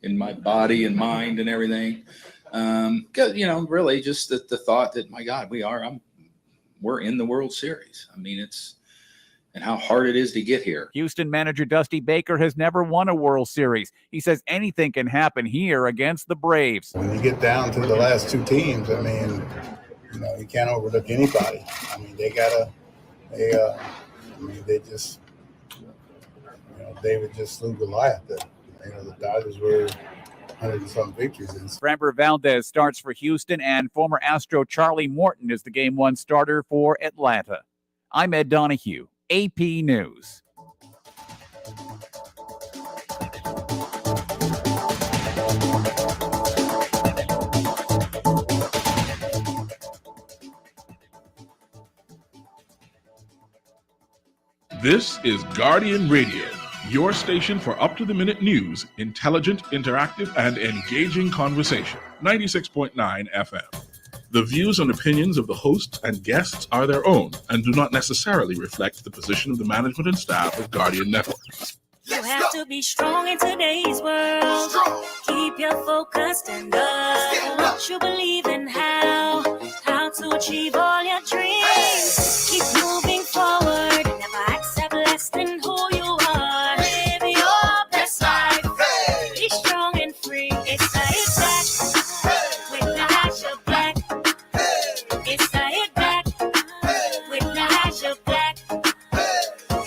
in my body and mind and everything. Really just the thought that, my God, we're in the World Series. I mean, and how hard it is to get here. Houston manager Dusty Baker has never won a World Series. He says anything can happen here against the Braves. When you get down to the last two teams, I mean, you can't overlook anybody. I mean, they just, David just slew Goliath. The Dodgers were 100 and some victories. Framber Valdez starts for Houston, and former Astro Charlie Morton is the Game 1 starter for Atlanta. I'm Ed Donahue, AP News. This is Guardian Radio, your station for up-to-the-minute news, intelligent, interactive, and engaging conversation. 96.9 FM. The views and opinions of the hosts and guests are their own and do not necessarily reflect the position of the management and staff of Guardian Network. You have to be strong in today's world. Keep your focus and love what you believe in, how to achieve all your dreams. Keep moving forward, never accept less than who you are. Live your best life. Be strong and free. It's a hit back with Nahaja Black. It's a hit back with Nahaja Black.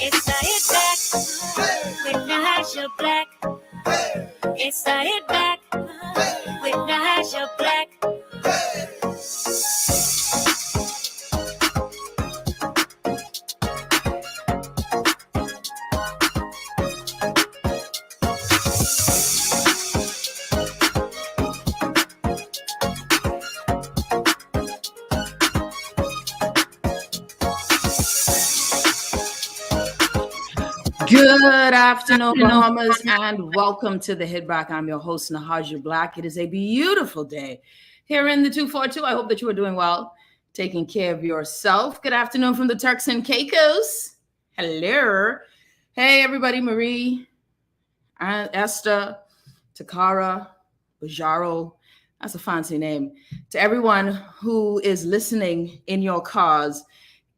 It's a hit back with Nahaja Black. It's a hit back with Nahaja Black. Good afternoon, Bahamas, and welcome to the Hit Back. I'm your host, Nahaja Black. It is a beautiful day here in the 242. I hope that you are doing well, taking care of yourself. Good afternoon from the Turks and Caicos. Hello. Hey, everybody. Marie, Esther, Takara, Bajaro. That's a fancy name. To everyone who is listening in your cars,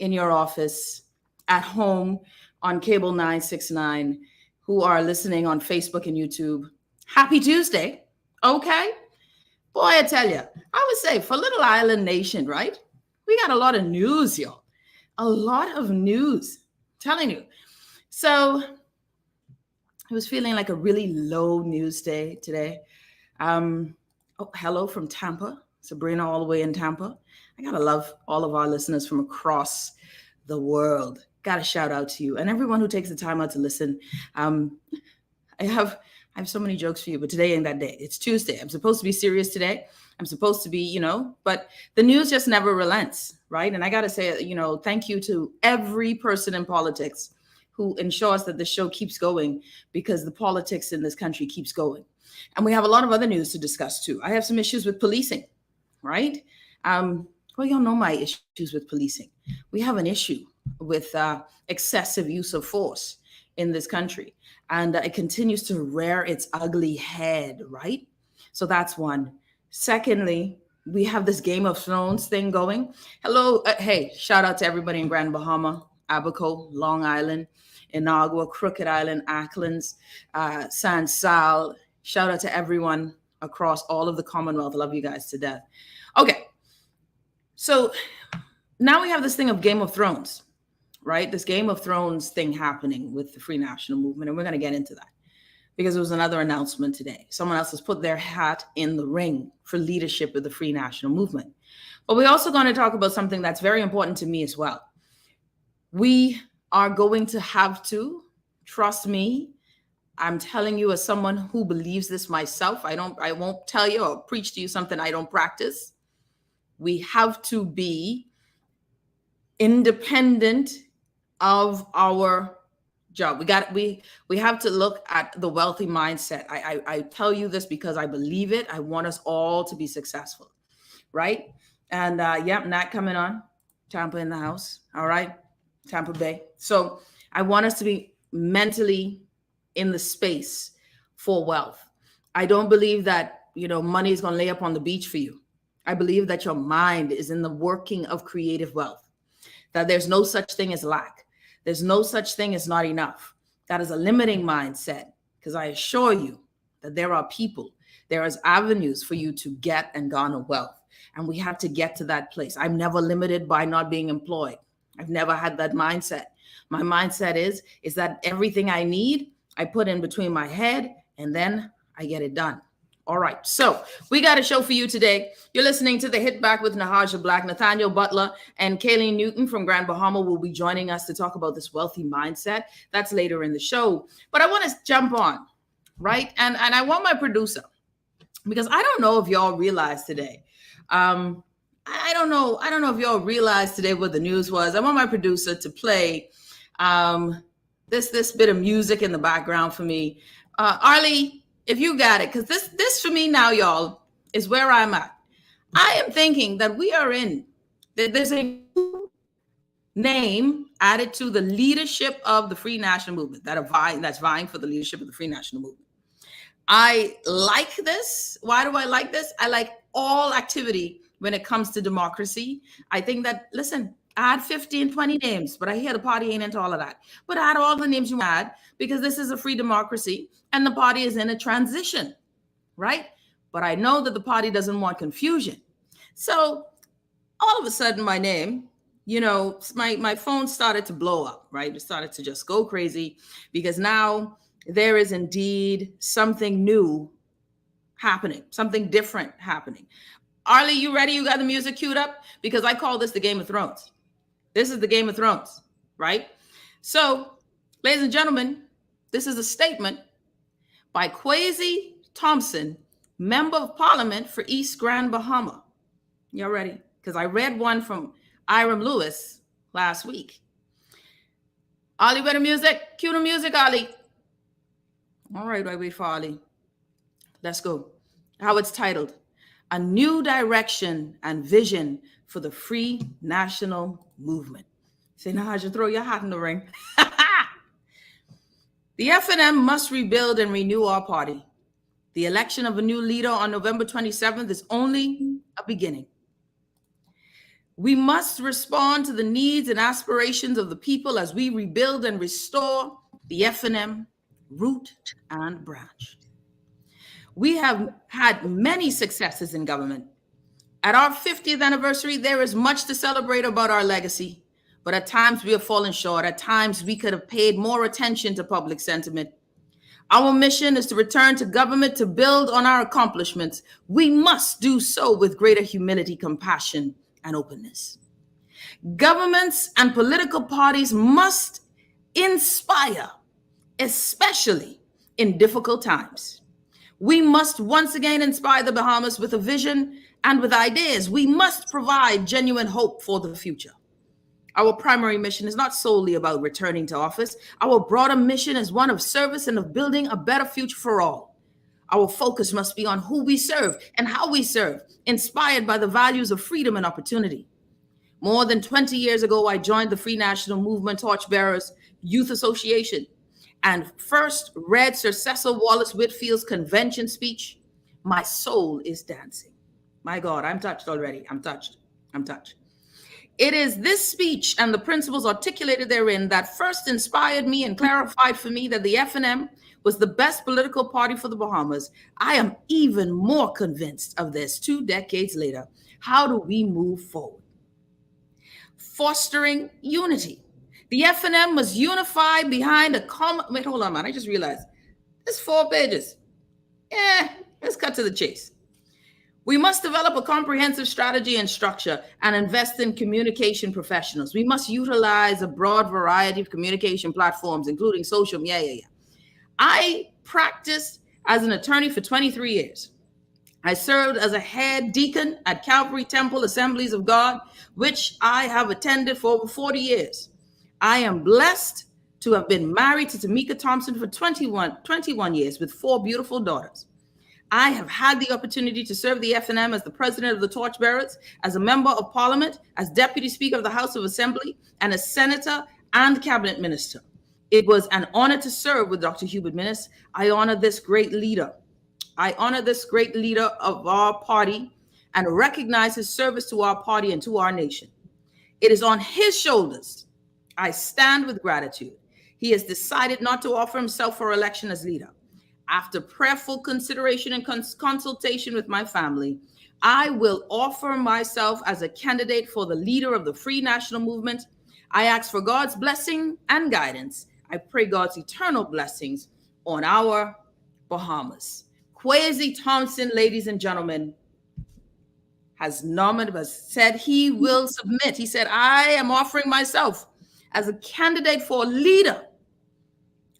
in your office, at home, on Cable 969, who are listening on Facebook and YouTube. Happy Tuesday. Okay. Boy, I tell you, I would say for Little Island Nation, right? We got a lot of news, y'all. A lot of news. I'm telling you. So I was feeling like a really low news day today. Hello from Tampa. Sabrina all the way in Tampa. I got to love all of our listeners from across the world. Got to shout out to you and everyone who takes the time out to listen. I have so many jokes for you, but today ain't that day. It's Tuesday. I'm supposed to be serious today. I'm supposed to be, but the news just never relents, right? And I got to say, thank you to every person in politics who ensures that the show keeps going, because the politics in this country keeps going. And we have a lot of other news to discuss too. I have some issues with policing, right? Well, y'all know my issues with policing. We have an issue with excessive use of force in this country. And it continues to rear its ugly head, right? So that's one. Secondly, we have this Game of Thrones thing going. Hello. Hey, shout out to everybody in Grand Bahama, Abaco, Long Island, Inagua, Crooked Island, Acklands, San Sal. Shout out to everyone across all of the Commonwealth. I love you guys to death. Okay. So now we have this thing of Game of Thrones, right? This Game of Thrones thing happening with the Free National Movement. And we're going to get into that because there was another announcement today. Someone else has put their hat in the ring for leadership of the Free National Movement. But we're also going to talk about something that's very important to me as well. We are going to have to, trust me, I'm telling you as someone who believes this myself, I won't tell you or preach to you something I don't practice. We have to be independent of our job. We have to look at the wealthy mindset. I tell you this because I believe it. I want us all to be successful, right? And Nat coming on, Tampa in the house. All right, Tampa Bay. So I want us to be mentally in the space for wealth. I don't believe that, money is going to lay up on the beach for you. I believe that your mind is in the working of creative wealth, that there's no such thing as lack. There's no such thing as not enough. That is a limiting mindset, because I assure you that there are people, there is avenues for you to get and garner wealth. And we have to get to that place. I'm never limited by not being employed. I've never had that mindset. My mindset is that everything I need, I put in between my head and then I get it done. All right. So we got a show for you today. You're listening to The Hit Back with Nahaja Black. Nathaniel Butler and Kayleen Newton from Grand Bahama will be joining us to talk about this wealthy mindset. That's later in the show. But I want to jump on, right? And I want my producer, because I don't know if y'all realize today. I don't know if y'all realized today what the news was. I want my producer to play this bit of music in the background for me. Arlie, if you got it, because this for me now, y'all, is where I'm at. I am thinking that there's a name added to the leadership of the Free National Movement that's vying for the leadership of the Free National Movement. I like this. Why do I like this? I like all activity when it comes to democracy. I think that, listen, add 15, 20 names, but I hear the party ain't into all of that. But add all the names you add, because this is a free democracy and the party is in a transition, right? But I know that the party doesn't want confusion. So all of a sudden my name, my phone started to blow up, right? It started to just go crazy, because now there is indeed something new happening, something different happening. Arlie, you ready? You got the music queued up? Because I call this the Game of Thrones. This is the Game of Thrones, right? So, ladies and gentlemen, this is a statement by Quasi Thompson, Member of Parliament for East Grand Bahama. Y'all ready? Because I read one from Iram Lewis last week. Ollie, ready music? Cue the music, Ollie. All right, I wait for Ollie. Let's go. How it's titled: A New Direction and Vision for the Free National Movement. Say, Nahaja, throw your hat in the ring. The FNM must rebuild and renew our party. The election of a new leader on November 27th is only a beginning. We must respond to the needs and aspirations of the people as we rebuild and restore the FNM root and branch. We have had many successes in government. At our 50th anniversary, there is much to celebrate about our legacy, but at times we have fallen short. At times we could have paid more attention to public sentiment. Our mission is to return to government to build on our accomplishments. We must do so with greater humility, compassion, and openness. Governments and political parties must inspire, especially in difficult times. We must once again inspire the Bahamas with a vision and with ideas. We must provide genuine hope for the future. Our primary mission is not solely about returning to office. Our broader mission is one of service and of building a better future for all. Our focus must be on who we serve and how we serve, inspired by the values of freedom and opportunity. More than 20 years ago, I joined the Free National Movement Torchbearers Youth Association and first read Sir Cecil Wallace Whitfield's convention speech, "My soul is dancing." My God, I'm touched already. I'm touched. It is this speech and the principles articulated therein that first inspired me and clarified for me that the FNM was the best political party for the Bahamas. I am even more convinced of this 2 decades later. How do we move forward? Fostering unity. The FNM was unified behind a common... Wait, hold on, man. I just realized. There's 4 pages. Let's cut to the chase. We must develop a comprehensive strategy and structure and invest in communication professionals. We must utilize a broad variety of communication platforms, including social media. I practiced as an attorney for 23 years. I served as a head deacon at Calvary Temple Assemblies of God, which I have attended for over 40 years. I am blessed to have been married to Tamika Thompson for 21 years with 4 beautiful daughters. I have had the opportunity to serve the FNM as the president of the Torchbearers, as a member of parliament, as deputy speaker of the House of Assembly, and as senator and cabinet minister. It was an honor to serve with Dr. Hubert Minnis. I honor this great leader I honor this great leader of our party and recognize his service to our party and to our nation. It is on his shoulders I stand with gratitude. He has decided not to offer himself for election as leader. After prayerful consideration and consultation with my family, I will offer myself as a candidate for the leader of the Free National Movement. I ask for God's blessing and guidance. I pray God's eternal blessings on our Bahamas. Quasi Thompson, ladies and gentlemen, has said he will submit. He said, I am offering myself as a candidate for leader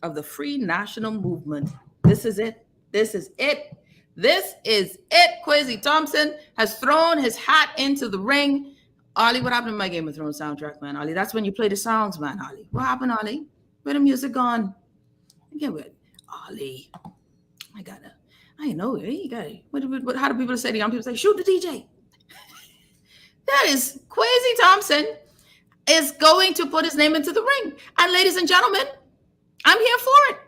of the Free National Movement. This is it. This is it. This is it. Quasi Thompson has thrown his hat into the ring. Ollie, what happened to my Game of Thrones soundtrack, man? Ollie, that's when you play the songs, man. Ollie, what happened, Ollie? Where the music gone? Get with Ollie. I know, you got it. How do people say to young people? Say, shoot the DJ. That is Quasi Thompson is going to put his name into the ring. And ladies and gentlemen, I'm here for it.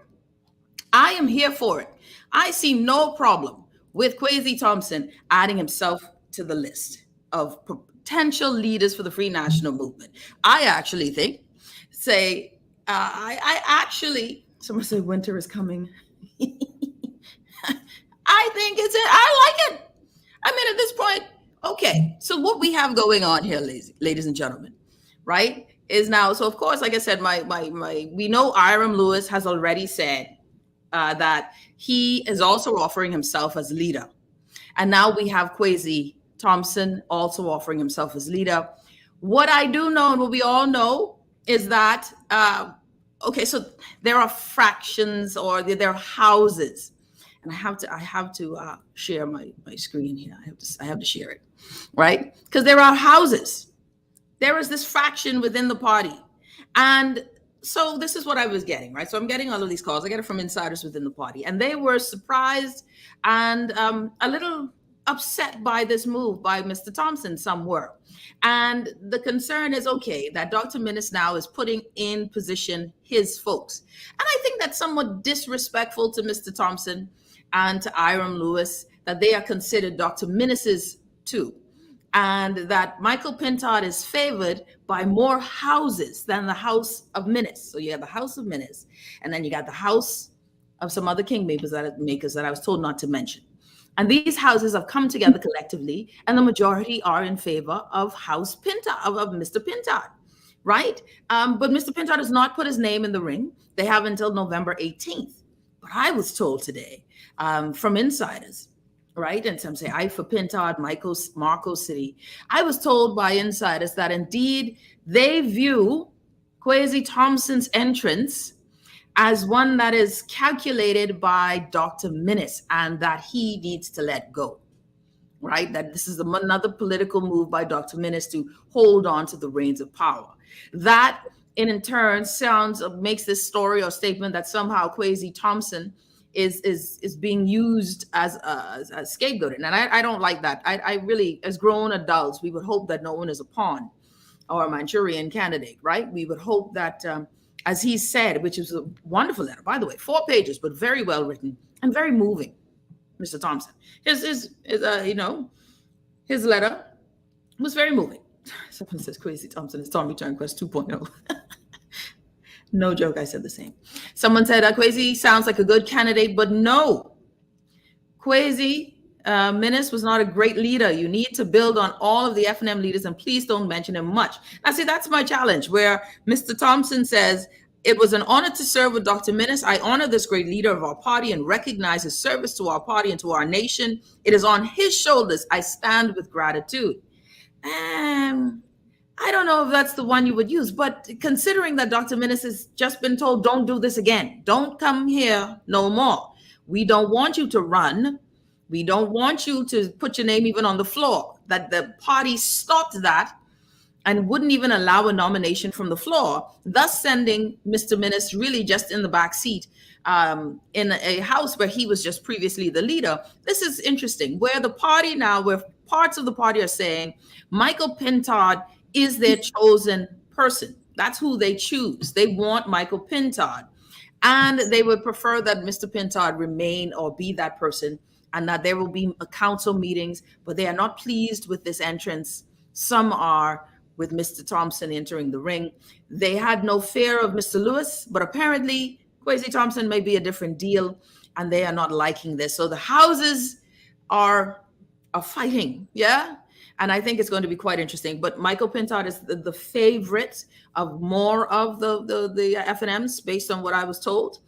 I am here for it. I see no problem with Quasi Thompson adding himself to the list of potential leaders for the Free National Movement. I actually think, someone say winter is coming. I think I like it. I mean, at this point, okay. So what we have going on here, ladies and gentlemen, right, is now, so of course, like I said, we know Hiram Lewis has already said that he is also offering himself as leader. And now we have Quasi Thompson also offering himself as leader. What I do know and what we all know is that, okay, so there are fractions or there are houses. And I have to share my screen here. I have to share it, right? Because there are houses. There is this fraction within the party. And so this is what I was getting, right? So I'm getting all of these calls. I get it from insiders within the party. And they were surprised and a little upset by this move by Mr. Thompson, some were. And the concern is, okay, that Dr. Minnis now is putting in position his folks. And I think that's somewhat disrespectful to Mr. Thompson and to Hiram Lewis, that they are considered Dr. Minnis's too. And that Michael Pintard is favored by more houses than the House of Minnis. So you have the House of Minnis, and then you got the House of some other kingmakers that I was told not to mention. And these houses have come together collectively, and the majority are in favor of House Pintard, of Mr. Pintard, right? But Mr. Pintard has not put his name in the ring. They have until November 18th. But I was told today from insiders, right? And some say, I for Pintard, Marco City. I was told by insiders that indeed they view Quasi Thompson's entrance as one that is calculated by Dr. Minnis and that he needs to let go, right? That this is another political move by Dr. Minnis to hold on to the reins of power. That in turn makes this story or statement that somehow Quasi Thompson is being used as a scapegoat. And I don't like that. I really, as grown adults, we would hope that no one is a pawn or a Manchurian candidate, right? We would hope that, as he said, which is a wonderful letter, by the way, 4 pages, but very well written and very moving, Mr. Thompson. His letter was very moving. Someone says Quasi Thompson is Tommy Turnquest 2.0. No joke, I said the same. Someone said Quasi sounds like a good candidate, but no. Quasi Minnis was not a great leader. You need to build on all of the FNM leaders, and please don't mention him much. Now, see, that's my challenge, where Mr. Thompson says, it was an honor to serve with Dr. Minnis. I honor this great leader of our party and recognize his service to our party and to our nation. It is on his shoulders I stand with gratitude. I don't know if that's the one you would use, but considering that Dr. Minnis has just been told, don't do this again. Don't come here no more. We don't want you to run. We don't want you to put your name even on the floor. That the party stopped that and wouldn't even allow a nomination from the floor, thus sending Mr. Minnis really just in the back seat in a house where he was just previously the leader. This is interesting, where the party now, where parts of the party are saying Michael Pintard is their chosen person. That's who they choose. They want Michael Pintard. And they would prefer that Mr. Pintard remain or be that person and that there will be council meetings, but they are not pleased with this entrance. Some are with Mr. Thompson entering the ring. They had no fear of Mr. Lewis, but apparently Quasi Thompson may be a different deal, and they are not liking this. So the houses are fighting, yeah? And I think it's going to be quite interesting. But Michael Pintard is the favorite of more of the FNMs based on what I was told.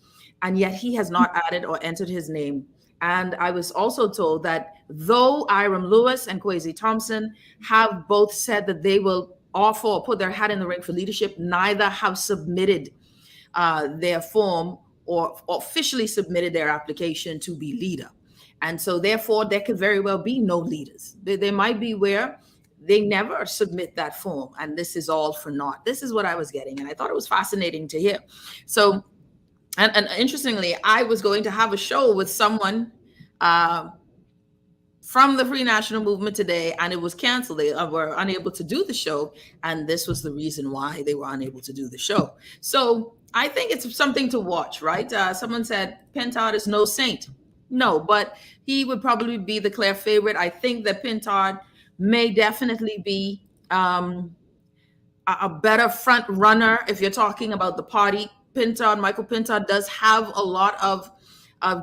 And yet he has not added or entered his name. And I was also told that though Iram Lewis and Quasi Thompson have both said that they will offer or put their hat in the ring for leadership, neither have submitted their form or officially submitted their application to be leader. And so therefore, there could very well be no leaders. They might be where they never submit that form. And this is all for naught. This is what I was getting. And I thought it was fascinating to hear. So, and interestingly, I was going to have a show with someone from the Free National Movement today, and it was canceled. They were unable to do the show. And this was the reason why they were unable to do the show. So I think it's something to watch, right? Someone said Pintard is no saint. No, but he would probably be the clear favorite. I think that Pintard may definitely be a better front runner if you're talking about the party. Michael Pintard does have a lot of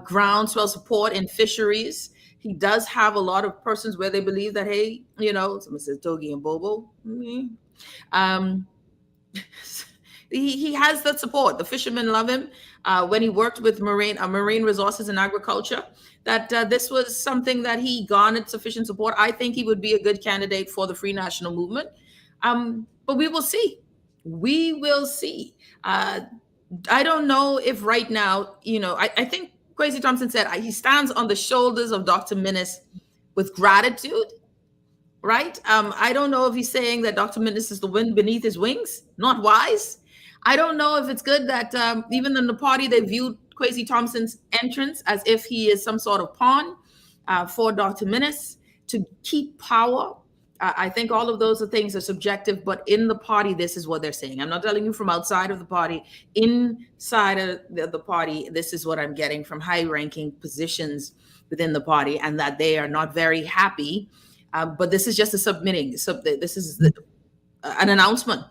groundswell support in fisheries. He does have a lot of persons where they believe that, hey, you know, someone says Togi and Bobo. He has that support. The fishermen love him. When he worked with marine resources and agriculture, that this was something that he garnered sufficient support. I think he would be a good candidate for the Free National Movement. But we will see. We will see. I don't know if right now, you know, I think Quasi Thompson said he stands on the shoulders of Dr. Minnis with gratitude, right? I don't know if he's saying that Dr. Minnis is the wind beneath his wings. Not wise. I don't know if it's good that even in the party, they viewed Quasi Thompson's entrance as if he is some sort of pawn for Dr. Minnis to keep power. I think all of those are things are subjective, but in the party, this is what they're saying. I'm not telling you from outside of the party. Inside of the party, this is what I'm getting from high-ranking positions within the party, and that they are not very happy. But this is just a submitting. So this is an announcement,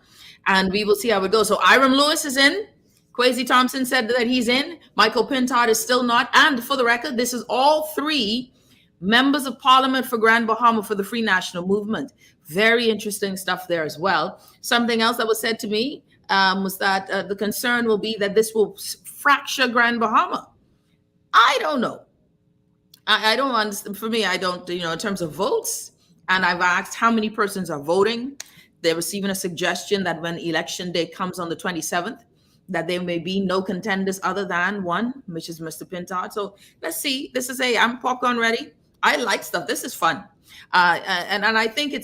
and we will see how it goes. So Iram Lewis is in. Quasi Thompson said that he's in. Michael Pintard is still not. And for the record, this is all three members of parliament for Grand Bahama for the Free National Movement. Very interesting stuff there as well. Something else that was said to me was that the concern will be that this will fracture Grand Bahama. I don't know. I don't understand. For me, I don't, you know, in terms of votes, and I've asked how many persons are voting. There was even a suggestion that when election day comes on the 27th, that there may be no contenders other than one, which is Mr. Pintard. So let's see. This is I'm popcorn ready. I like stuff. This is fun. And I think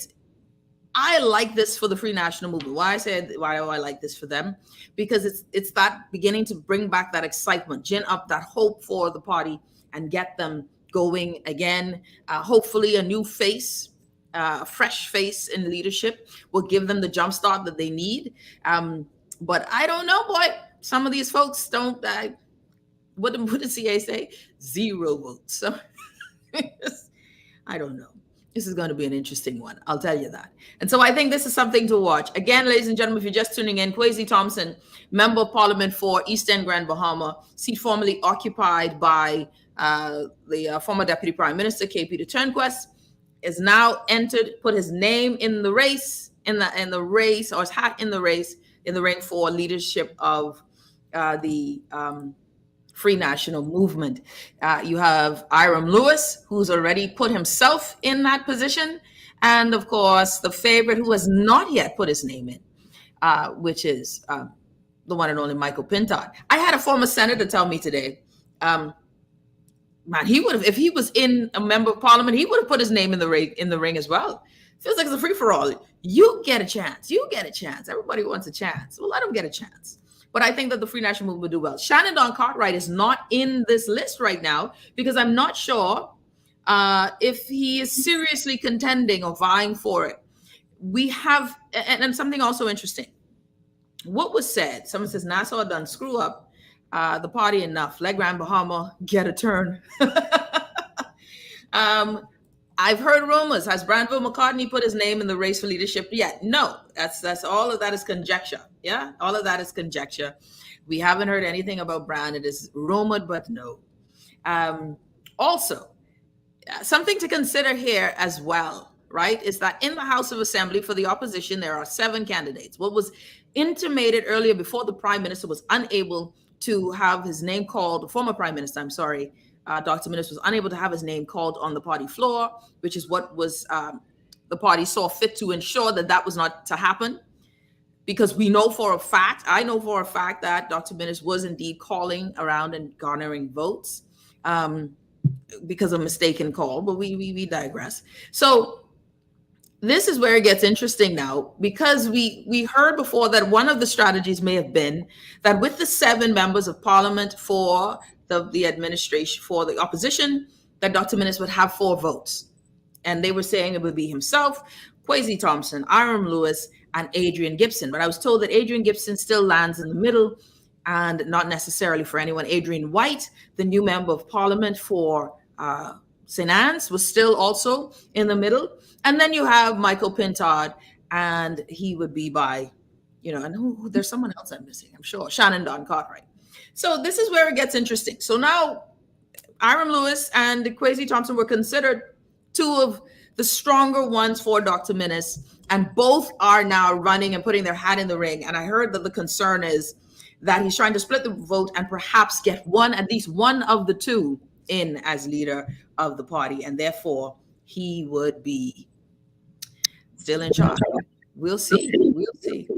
I like this for the Free National Movement. Why do I like this for them? Because it's that beginning to bring back that excitement, gin up that hope for the party and get them going again. Hopefully a new face, a fresh face in leadership will give them the jumpstart that they need. But I don't know, boy. Some of these folks don't, what did CA say? 0 votes. So I don't know. This is going to be an interesting one. I'll tell you that. And so I think this is something to watch. Again, ladies and gentlemen, if you're just tuning in, Quasi Thompson, Member of Parliament for East End Grand Bahama, seat formerly occupied by the former Deputy Prime Minister, KP de Turnquest, is now entered, put his name in the race, in the race, or his hat in the race, in the ring for leadership of the Free National Movement. You have Iram Lewis, who's already put himself in that position. And of course, the favorite who has not yet put his name in, which is the one and only Michael Pintard. I had a former senator tell me today, man, he would have, if he was in a member of parliament, he would have put his name in the ring as well. Feels like it's a free-for-all. You get a chance. You get a chance. Everybody wants a chance. Well, let them get a chance. But I think that the Free National Movement will do well. Shannon Don Cartwright is not in this list right now because I'm not sure if he is seriously contending or vying for it. We have, and something also interesting. What was said, someone says, Nassau done screw up the party enough. Let Grand Bahama get a turn. I've heard rumors. Has Granville McCartney put his name in the race for leadership yet? No. That's all of that is conjecture. Yeah, all of that is conjecture. We haven't heard anything about Brand. It is rumored, but no. Also, something to consider here as well, right, is that in the House of Assembly for the opposition, there are 7 candidates. What was intimated earlier before the Prime Minister was unable to have his name called, the former Prime Minister, I'm sorry, Dr. Minnis was unable to have his name called on the party floor, which is what was the party saw fit to ensure that that was not to happen. Because we know for a fact, I know for a fact that Dr. Minnis was indeed calling around and garnering votes because of mistaken call, but we digress. So this is where it gets interesting now, because we heard before that one of the strategies may have been that with the 7 members of parliament for the administration, for the opposition, that Dr. Minnis would have 4 votes. And they were saying it would be himself, Quasi Thompson, Aram Lewis, and Adrian Gibson. But I was told that Adrian Gibson still lands in the middle, and not necessarily for anyone. Adrian White, the new member of parliament for St. Anne's, was still also in the middle. And then you have Michael Pintard, and he would be by, and there's someone else I'm missing, I'm sure, Shannon Don Cartwright. So this is where it gets interesting. So now Aram Lewis and Quasi Thompson were considered 2 of the stronger ones for Dr. Minnis, and both are now running and putting their hat in the ring. And I heard that the concern is that he's trying to split the vote and perhaps get at least one of the 2 in as leader of the party, and therefore he would be still in charge. We'll see. We'll see.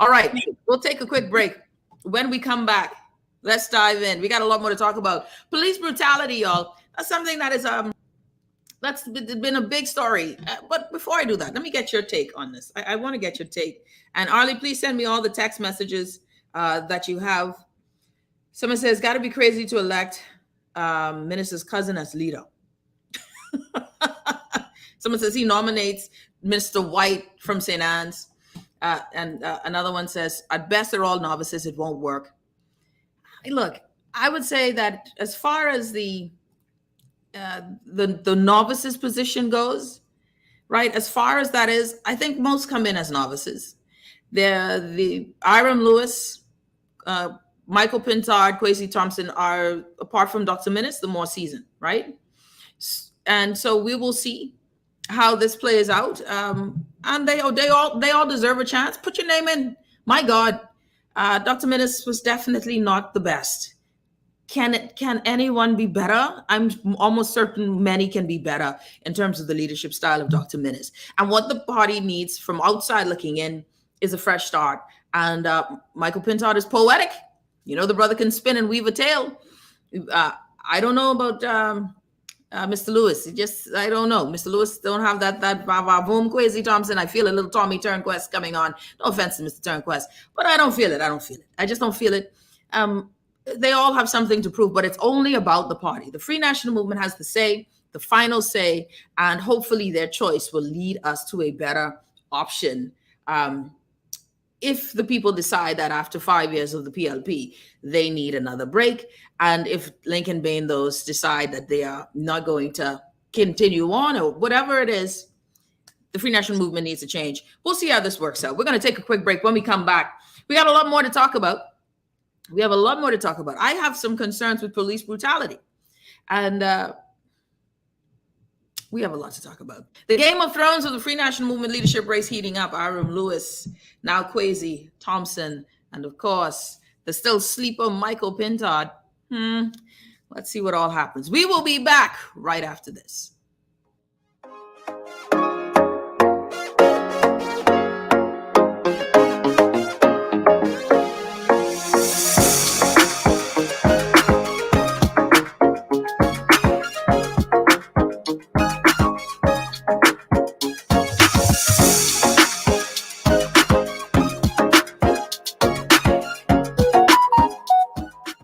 All right, we'll take a quick break. When we come back, let's dive in. We got a lot more to talk about. Police brutality, y'all. That's something that is that's been a big story. But before I do that, let me get your take on this. I want to get your take. And Arlie, please send me all the text messages that you have. Someone says, got to be crazy to elect Minister's cousin as leader. Someone says he nominates Mr. White from St. Anne's. And another one says, at best, they're all novices. It won't work. Look, I would say that as far as the novices position goes, right? As far as that is, I think most come in as novices. The Aram Lewis, Michael Pintard, Quasi Thompson are, apart from Dr. Minnis, the more seasoned, right? And so we will see how this plays out. And they all deserve a chance. Put your name in. My God, Dr. Minnis was definitely not the best. Can anyone be better? I'm almost certain many can be better in terms of the leadership style of Dr. Minnis. And what the party needs from outside looking in is a fresh start. And Michael Pintard is poetic. The brother can spin and weave a tale. I don't know about Mr. Lewis. I don't know. Mr. Lewis don't have that boom Quasi Thompson. I feel a little Tommy Turnquest coming on. No offense to Mr. Turnquest, but I don't feel it. I just don't feel it. They all have something to prove, but it's only about the party. The Free National Movement has the say, the final say, and hopefully their choice will lead us to a better option. If the people decide that after 5 years of the PLP, they need another break, and if Lincoln Bain those decide that they are not going to continue on or whatever it is, the Free National Movement needs to change. We'll see how this works out. We're going to take a quick break. When we come back, we got a lot more to talk about. I have some concerns with police brutality, and we have a lot to talk about. The Game of Thrones of the Free National Movement leadership race heating up. Aram Lewis, now Quasi Thompson, and of course, the still sleeper Michael Pintard. Let's see what all happens. We will be back right after this.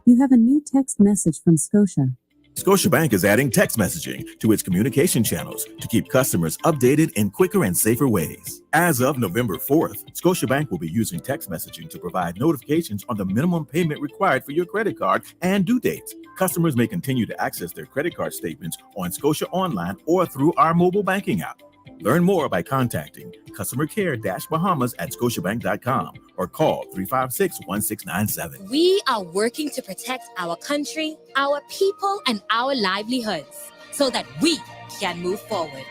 You have a new text message from Scotia. Scotiabank is adding text messaging to its communication channels to keep customers updated in quicker and safer ways. As of November 4th, Scotiabank will be using text messaging to provide notifications on the minimum payment required for your credit card and due dates. Customers may continue to access their credit card statements on Scotia Online or through our mobile banking app. Learn more by contacting customer care-bahamas at scotiabank.com or call 356-1697. We are working to protect our country, our people, and our livelihoods so that we can move forward.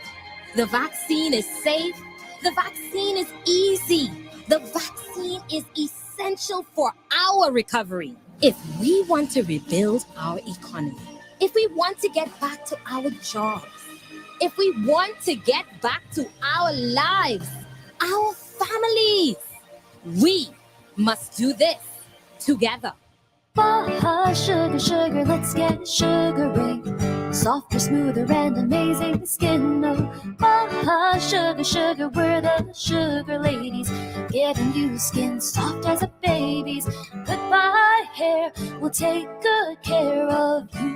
The vaccine is safe. The vaccine is easy. The vaccine is essential for our recovery. If we want to rebuild our economy, if we want to get back to our jobs, if we want to get back to our lives, our families, we must do this together. Sugar, sugar, let's get sugary. Softer, smoother, and amazing skin. Oh, sugar, sugar, we're the sugar ladies. Giving you skin soft as a baby's. Goodbye hair, we'll take good care of you.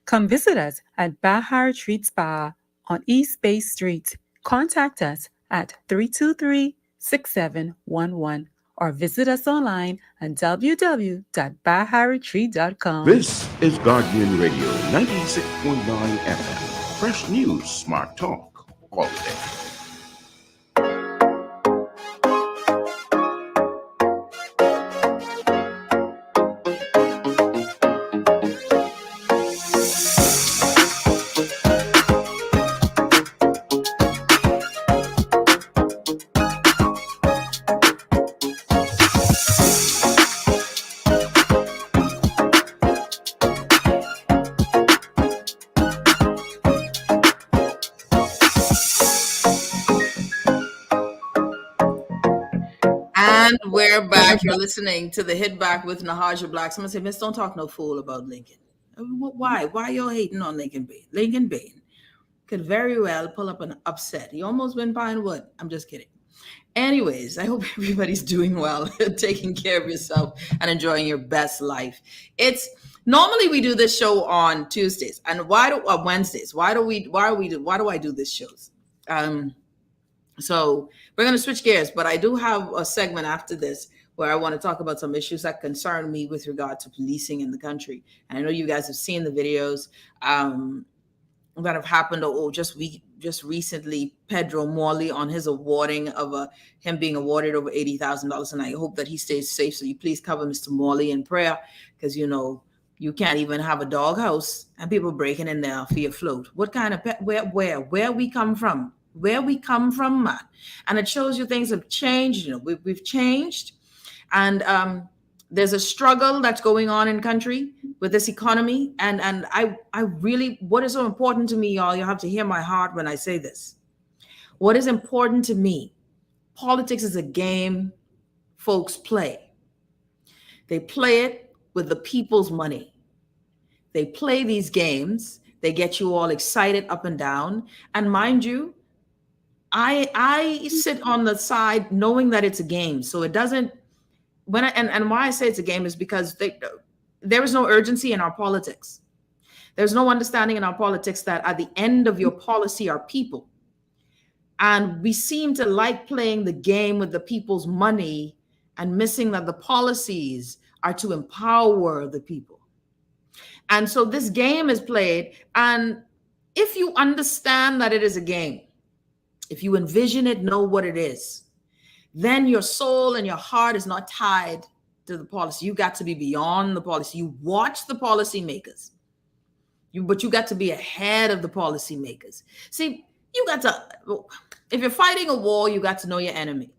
Come visit us at Bahar Treat Spa on East Bay Street. Contact us at 323-6711 or visit us online at www.baharetreat.com. This is Guardian Radio 96.9 FM. Fresh news, smart talk, all day. And we're back. You're listening to the Hit Back with Nahaja Black. Someone said, Miss, don't talk no fool about Lincoln. Why? Why y'all hating on Lincoln Bain? Lincoln Bain could very well pull up an upset. He almost went Pinewood. I'm just kidding. Anyways, I hope everybody's doing well, taking care of yourself and enjoying your best life. It's normally we do this show on Tuesdays and Wednesdays. Why do I do this shows? So we're going to switch gears, but I do have a segment after this where I want to talk about some issues that concern me with regard to policing in the country. And I know you guys have seen the videos that have happened. Just recently, Pedro Morley on his awarding of him being awarded over $80,000, and I hope that he stays safe. So you please cover Mr. Morley in prayer, because you can't even have a doghouse and people breaking in there for your float. What kind of where we come from? Where we come from, man. And it shows you things have changed. We've changed. And there's a struggle that's going on in country with this economy. And I really, what is so important to me, y'all, you have to hear my heart when I say this. What is important to me, politics is a game folks play. They play it with the people's money. They play these games. They get you all excited up and down. And mind you, I sit on the side knowing that it's a game. So it doesn't, and why I say it's a game is because there is no urgency in our politics. There's no understanding in our politics that at the end of your policy are people. And we seem to like playing the game with the people's money and missing that the policies are to empower the people. And so this game is played. And if you understand that it is a game, if you envision it, know what it is, then your soul and your heart is not tied to the policy. You got to be beyond the policy. You watch the policymakers, but you got to be ahead of the policymakers. See, you got to, if you're fighting a war, you got to know your enemy.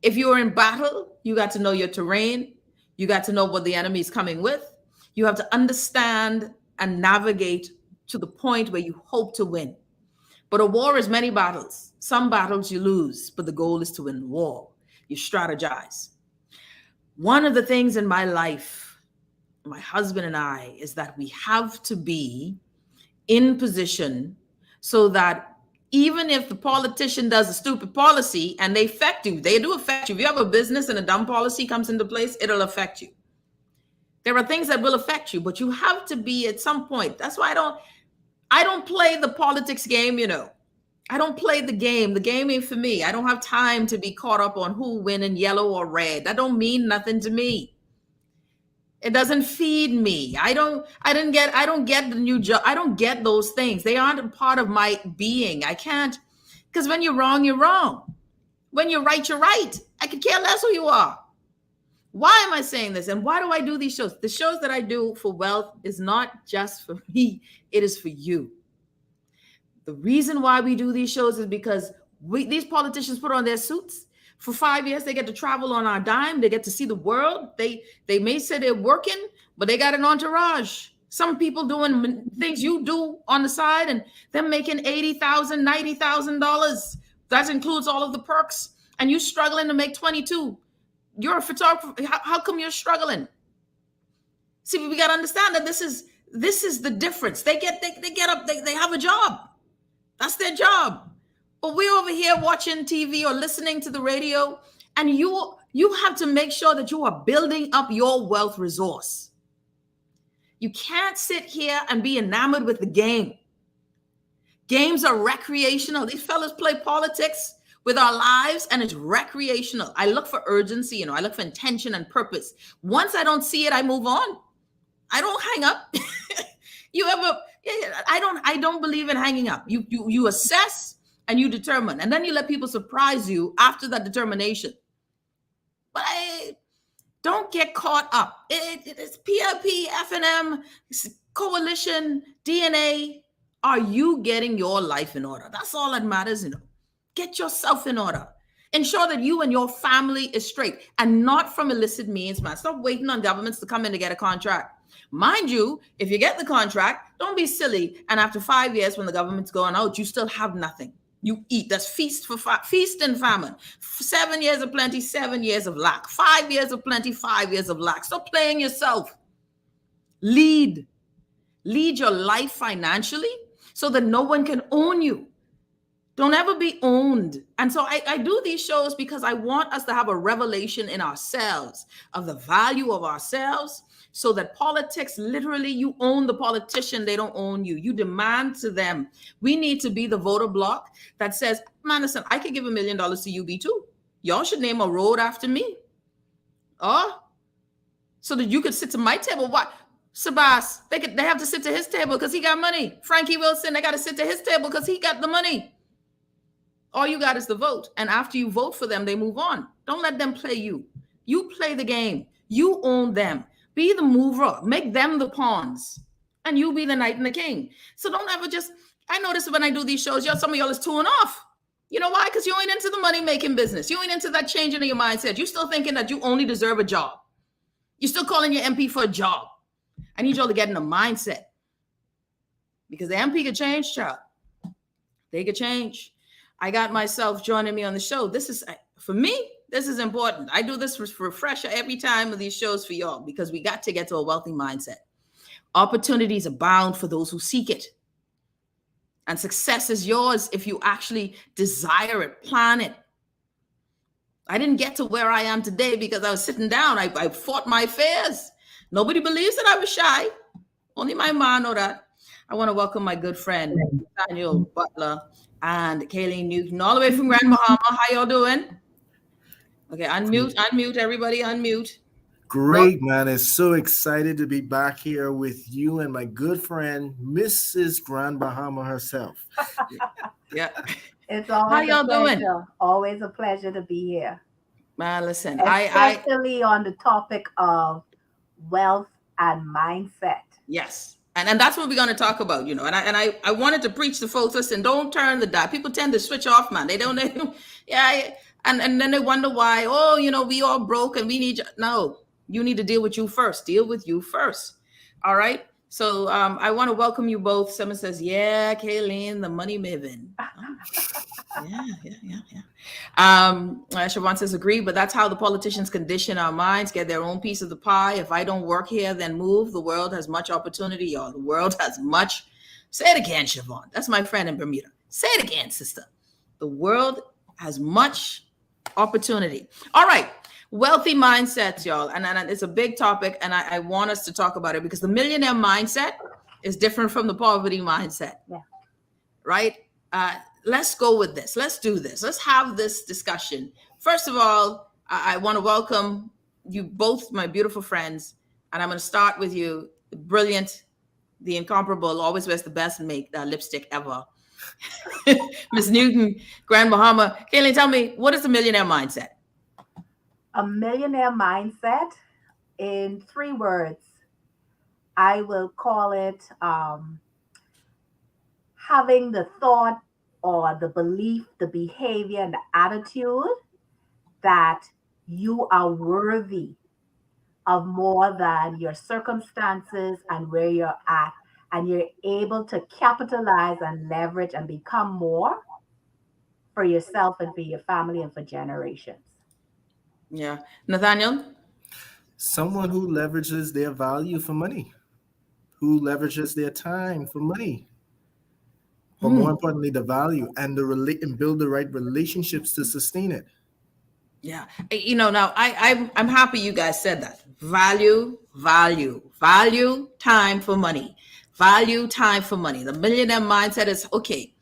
If you're in battle, you got to know your terrain. You got to know what the enemy is coming with. You have to understand and navigate to the point where you hope to win. But a war is many battles. Some battles you lose, but the goal is to win the war. You strategize. One of the things in my life, my husband and I, is that we have to be in position so that even if the politician does a stupid policy and they affect you, they do affect you. If you have a business and a dumb policy comes into place, it'll affect you. There are things that will affect you, but you have to be at some point. That's why I don't play the politics game, you know. I don't play the game. The game ain't for me. I don't have time to be caught up on who win in yellow or red. That don't mean nothing to me. It doesn't feed me. I don't get the new job. I don't get those things. They aren't a part of my being. I can't, because when you're wrong, you're wrong. When you're right, you're right. I could care less who you are. Why am I saying this? And why do I do these shows? The shows that I do for wealth is not just for me. It is for you. The reason why we do these shows is because these politicians put on their suits. For 5 years, they get to travel on our dime. They get to see the world. They may say they're working, but they got an entourage. Some people doing things you do on the side, and they're making $80,000, $90,000. That includes all of the perks. And you struggling to make 22. You're a photographer. How come you're struggling? See, we got to understand that this is the difference. They get up. They have a job. That's their job. But we're over here watching TV or listening to the radio, and you have to make sure that you are building up your wealth resource. You can't sit here and be enamored with the game. Games are recreational. These fellas play politics with our lives, and it's recreational. I look for urgency, I look for intention and purpose. Once I don't see it, I move on. I don't hang up. I don't believe in hanging up. You assess and you determine, and then you let people surprise you after that determination. But don't get caught up. It's PLP, FNM, coalition, DNA. Are you getting your life in order? That's all that matters, Get yourself in order. Ensure that you and your family is straight, and not from illicit means, man. Stop waiting on governments to come in to get a contract. Mind you, if you get the contract, don't be silly. And after 5 years, when the government's going out, you still have nothing. You eat. That's feast and famine. 7 years of plenty, 7 years of lack. 5 years of plenty, 5 years of lack. Stop playing yourself. Lead your life financially so that no one can own you. Don't ever be owned. And so I do these shows because I want us to have a revelation in ourselves of the value of ourselves, so that politics, literally, you own the politician. They don't own you. You demand to them. We need to be the voter bloc that says, man, listen, I could give $1 million to UB too. Y'all should name a road after me. So that you could sit to my table. What? Sabas, they have to sit to his table because he got money. Frankie Wilson, they got to sit to his table because he got the money. All you got is the vote. And after you vote for them, they move on. Don't let them play you. You play the game. You own them. Be the mover. Make them the pawns. And you be the knight and the king. So don't ever I notice when I do these shows, some of y'all is tuning off. You know why? Because you ain't into the money-making business. You ain't into that changing of your mindset. You're still thinking that you only deserve a job. You're still calling your MP for a job. I need y'all to get in the mindset. Because the MP could change, child. They could change. I got myself joining me on the show. This is, for me, this is important. I do this refresher every time of these shows for y'all, because we got to get to a wealthy mindset. Opportunities abound for those who seek it. And success is yours if you actually desire it, plan it. I didn't get to where I am today because I was sitting down. I fought my fears. Nobody believes that I was shy. Only my mom know that. I want to welcome my good friend, Daniel Butler and Kayleen Newton, all the way from Grand Bahama. How y'all doing? Okay, unmute, everybody, unmute. Great, man. It's so excited to be back here with you and my good friend, Mrs. Grand Bahama herself. Yeah. It's always How y'all doing? Always a pleasure to be here. Man, listen, especially on the topic of wealth and mindset. Yes. And that's what we're going to talk about, and I wanted to preach to folks, listen, don't turn the dial. People tend to switch off, man. They don't, and then they wonder why, we all broke and we need you. No, you need to deal with you first. Deal with you first. All right. So I want to welcome you both. Someone says, yeah, Kayleen, the money maven. Yeah. Siobhan says, agree, but that's how the politicians condition our minds, get their own piece of the pie. If I don't work here, then move. The world has much opportunity, y'all. The world has much. Say it again, Siobhan. That's my friend in Bermuda. Say it again, sister. The world has much opportunity. All right. Wealthy mindsets, y'all. And it's a big topic. And I want us to talk about it because the millionaire mindset is different from the poverty mindset. Yeah. Right? Let's go with this. Let's do this. Let's have this discussion. First of all, I want to welcome you both, my beautiful friends. And I'm going to start with you. Brilliant, the incomparable, always wears the best make lipstick ever. Miss Newton, Grand Bahama. Kayleen, tell me, what is the millionaire mindset? A millionaire mindset, in 3 words, I will call it having the thought or the belief, the behavior, and the attitude that you are worthy of more than your circumstances and where you're at, and you're able to capitalize and leverage and become more for yourself and for your family and for generations. Yeah. Nathaniel? Someone who leverages their value for money, who leverages their time for money, but more importantly, the value and and build the right relationships to sustain it. Yeah. Now I'm happy you guys said that. Value, time for money. Value, time for money. The millionaire mindset is, okay,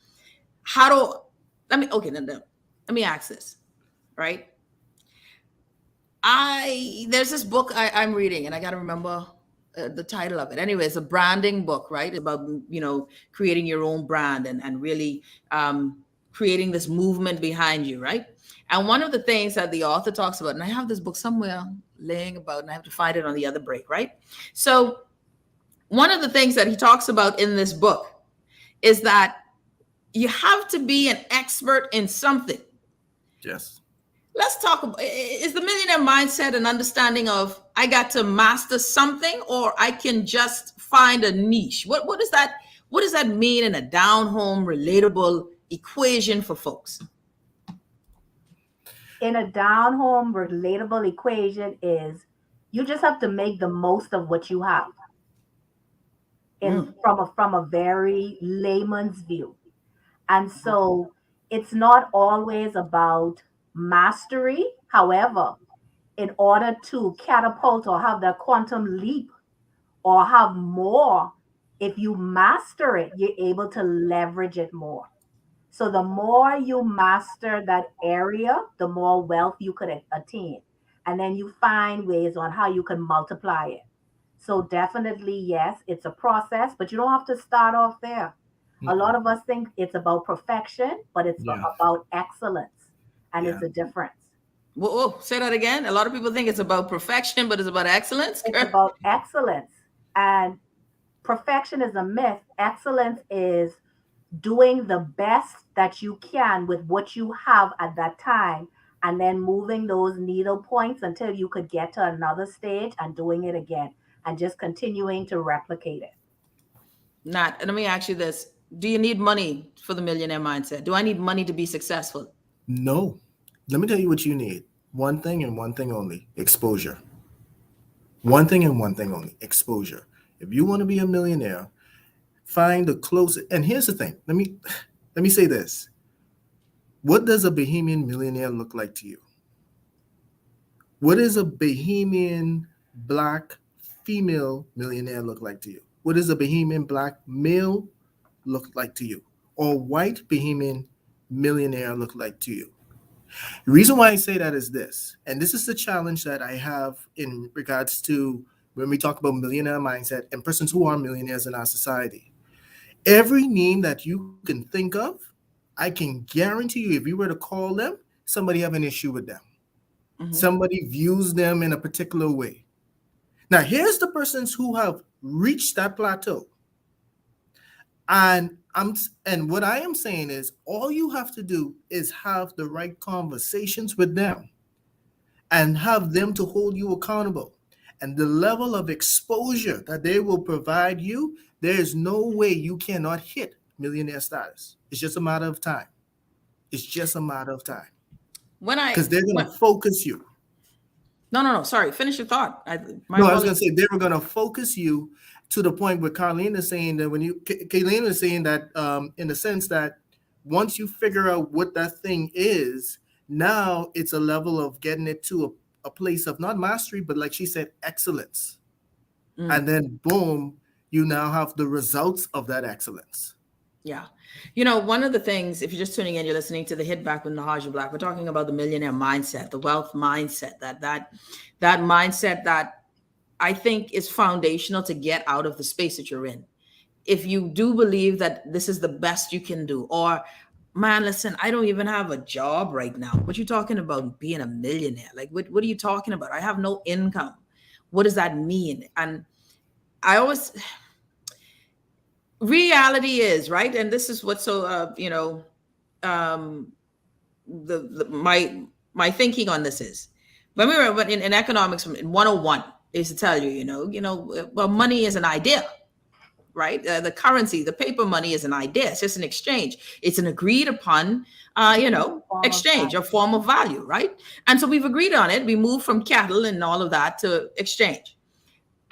let me ask this, right? There's this book I'm reading, and I got to remember the title of it. Anyway, it's a branding book, right? About, creating your own brand and really creating this movement behind you, right? And one of the things that the author talks about, and I have this book somewhere laying about, and I have to find it on the other break, right? So one of the things that he talks about in this book is that you have to be an expert in something. Yes. Let's talk about, is the millionaire mindset an understanding of I got to master something, or I can just find a niche? What does that mean in a down-home, relatable equation for folks? In a down-home, relatable equation is you just have to make the most of what you have. From a very layman's view. And so it's not always about mastery. However, in order to catapult or have that quantum leap or have more, if you master it, you're able to leverage it more. So the more you master that area, the more wealth you could attain. And then you find ways on how you can multiply it. So definitely, yes, it's a process, but you don't have to start off there. A lot of us think it's about perfection, but it's about excellence. And it's a difference. Whoa, say that again. A lot of people think it's about perfection, but it's about excellence. It's about excellence. And perfection is a myth. Excellence is doing the best that you can with what you have at that time, and then moving those needle points until you could get to another stage and doing it again and just continuing to replicate it. Nat, let me ask you this. Do you need money for the millionaire mindset? Do I need money to be successful? No. Let me tell you what you need. One thing and one thing only: exposure. One thing and one thing only: exposure. If you want to be a millionaire, find the closest. And here's the thing. Let me say this. What does a Bahamian millionaire look like to you? What does a Bahamian Black female millionaire look like to you? What does a Bahamian Black male look like to you? Or white Bahamian millionaire look like to you? The reason why I say that is this, and this is the challenge that I have in regards to when we talk about millionaire mindset and persons who are millionaires in our society. Every name that you can think of, I can guarantee you, if you were to call them, somebody have an issue with them. Mm-hmm. Somebody views them in a particular way. Now, here's the persons who have reached that plateau. And what I am saying is, all you have to do is have the right conversations with them and have them to hold you accountable. And the level of exposure that they will provide you, there is no way you cannot hit millionaire status. It's just a matter of time. It's just a matter of time. Because they're going to focus you. No. Sorry. Finish your thought. I was going to say they were going to focus you to the point where Carlene is saying that Kayleen is saying that in the sense that once you figure out what that thing is, now it's a level of getting it to a place of not mastery, but like she said, excellence. And then boom, you now have the results of that excellence. Yeah. You know, one of the things, if you're just tuning in, you're listening to the Hit Back with Nahaja Black. We're talking about the millionaire mindset, the wealth mindset, that mindset that I think is foundational to get out of the space that you're in. If you do believe that this is the best you can do, or man, listen, I don't even have a job right now. What you talking about being a millionaire? Like, what are you talking about? I have no income. What does that mean? And I always, reality is, right? And this is what's so, my thinking on this is, when we were in economics in 101, they used to tell you, well, money is an idea, right? The currency, the paper money is an idea. It's just an exchange. It's an agreed upon, exchange, a form of value, right? And so we've agreed on it. We moved from cattle and all of that to exchange.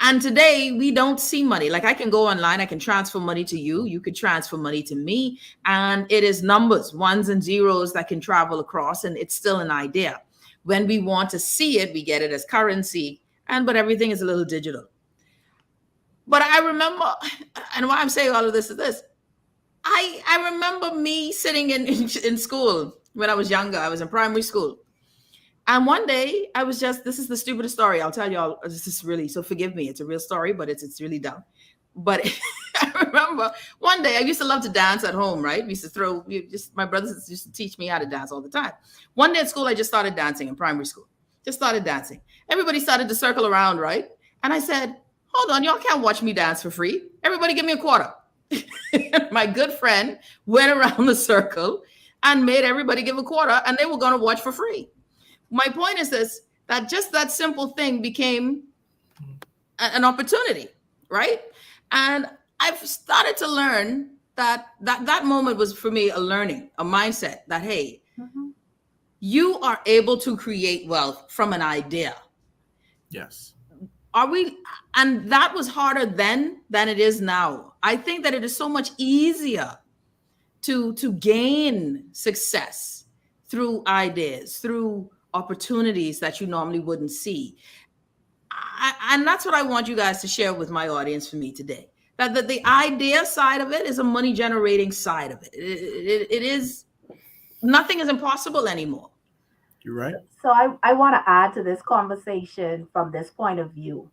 And today we don't see money. Like, I can go online, I can transfer money to you. You could transfer money to me. And it is numbers, ones and zeros that can travel across. And it's still an idea. When we want to see it, we get it as currency. But everything is a little digital. But I remember, and why I'm saying all of this is this. I remember me sitting in school when I was younger. I was in primary school. And one day I was this is the stupidest story. I'll tell y'all, this is really, so forgive me. It's a real story, but it's really dumb. But I remember one day I used to love to dance at home, right? We used to my brothers used to teach me how to dance all the time. One day at school, I just started dancing in primary school. Just started dancing. Everybody started to circle around, right? And I said, hold on, y'all can't watch me dance for free. Everybody give me a quarter. My good friend went around the circle and made everybody give a quarter, and they were going to watch for free. My point is this, that just that simple thing became an opportunity, right? And I've started to learn that moment was for me a learning, a mindset that, hey, you are able to create wealth from an idea. Yes. And that was harder then than it is now. I think that it is so much easier to gain success through ideas, through opportunities that you normally wouldn't see. And that's what I want you guys to share with my audience for me today. That the idea side of it is a money generating side of it. It is, nothing is impossible anymore. You're right. So I want to add to this conversation from this point of view.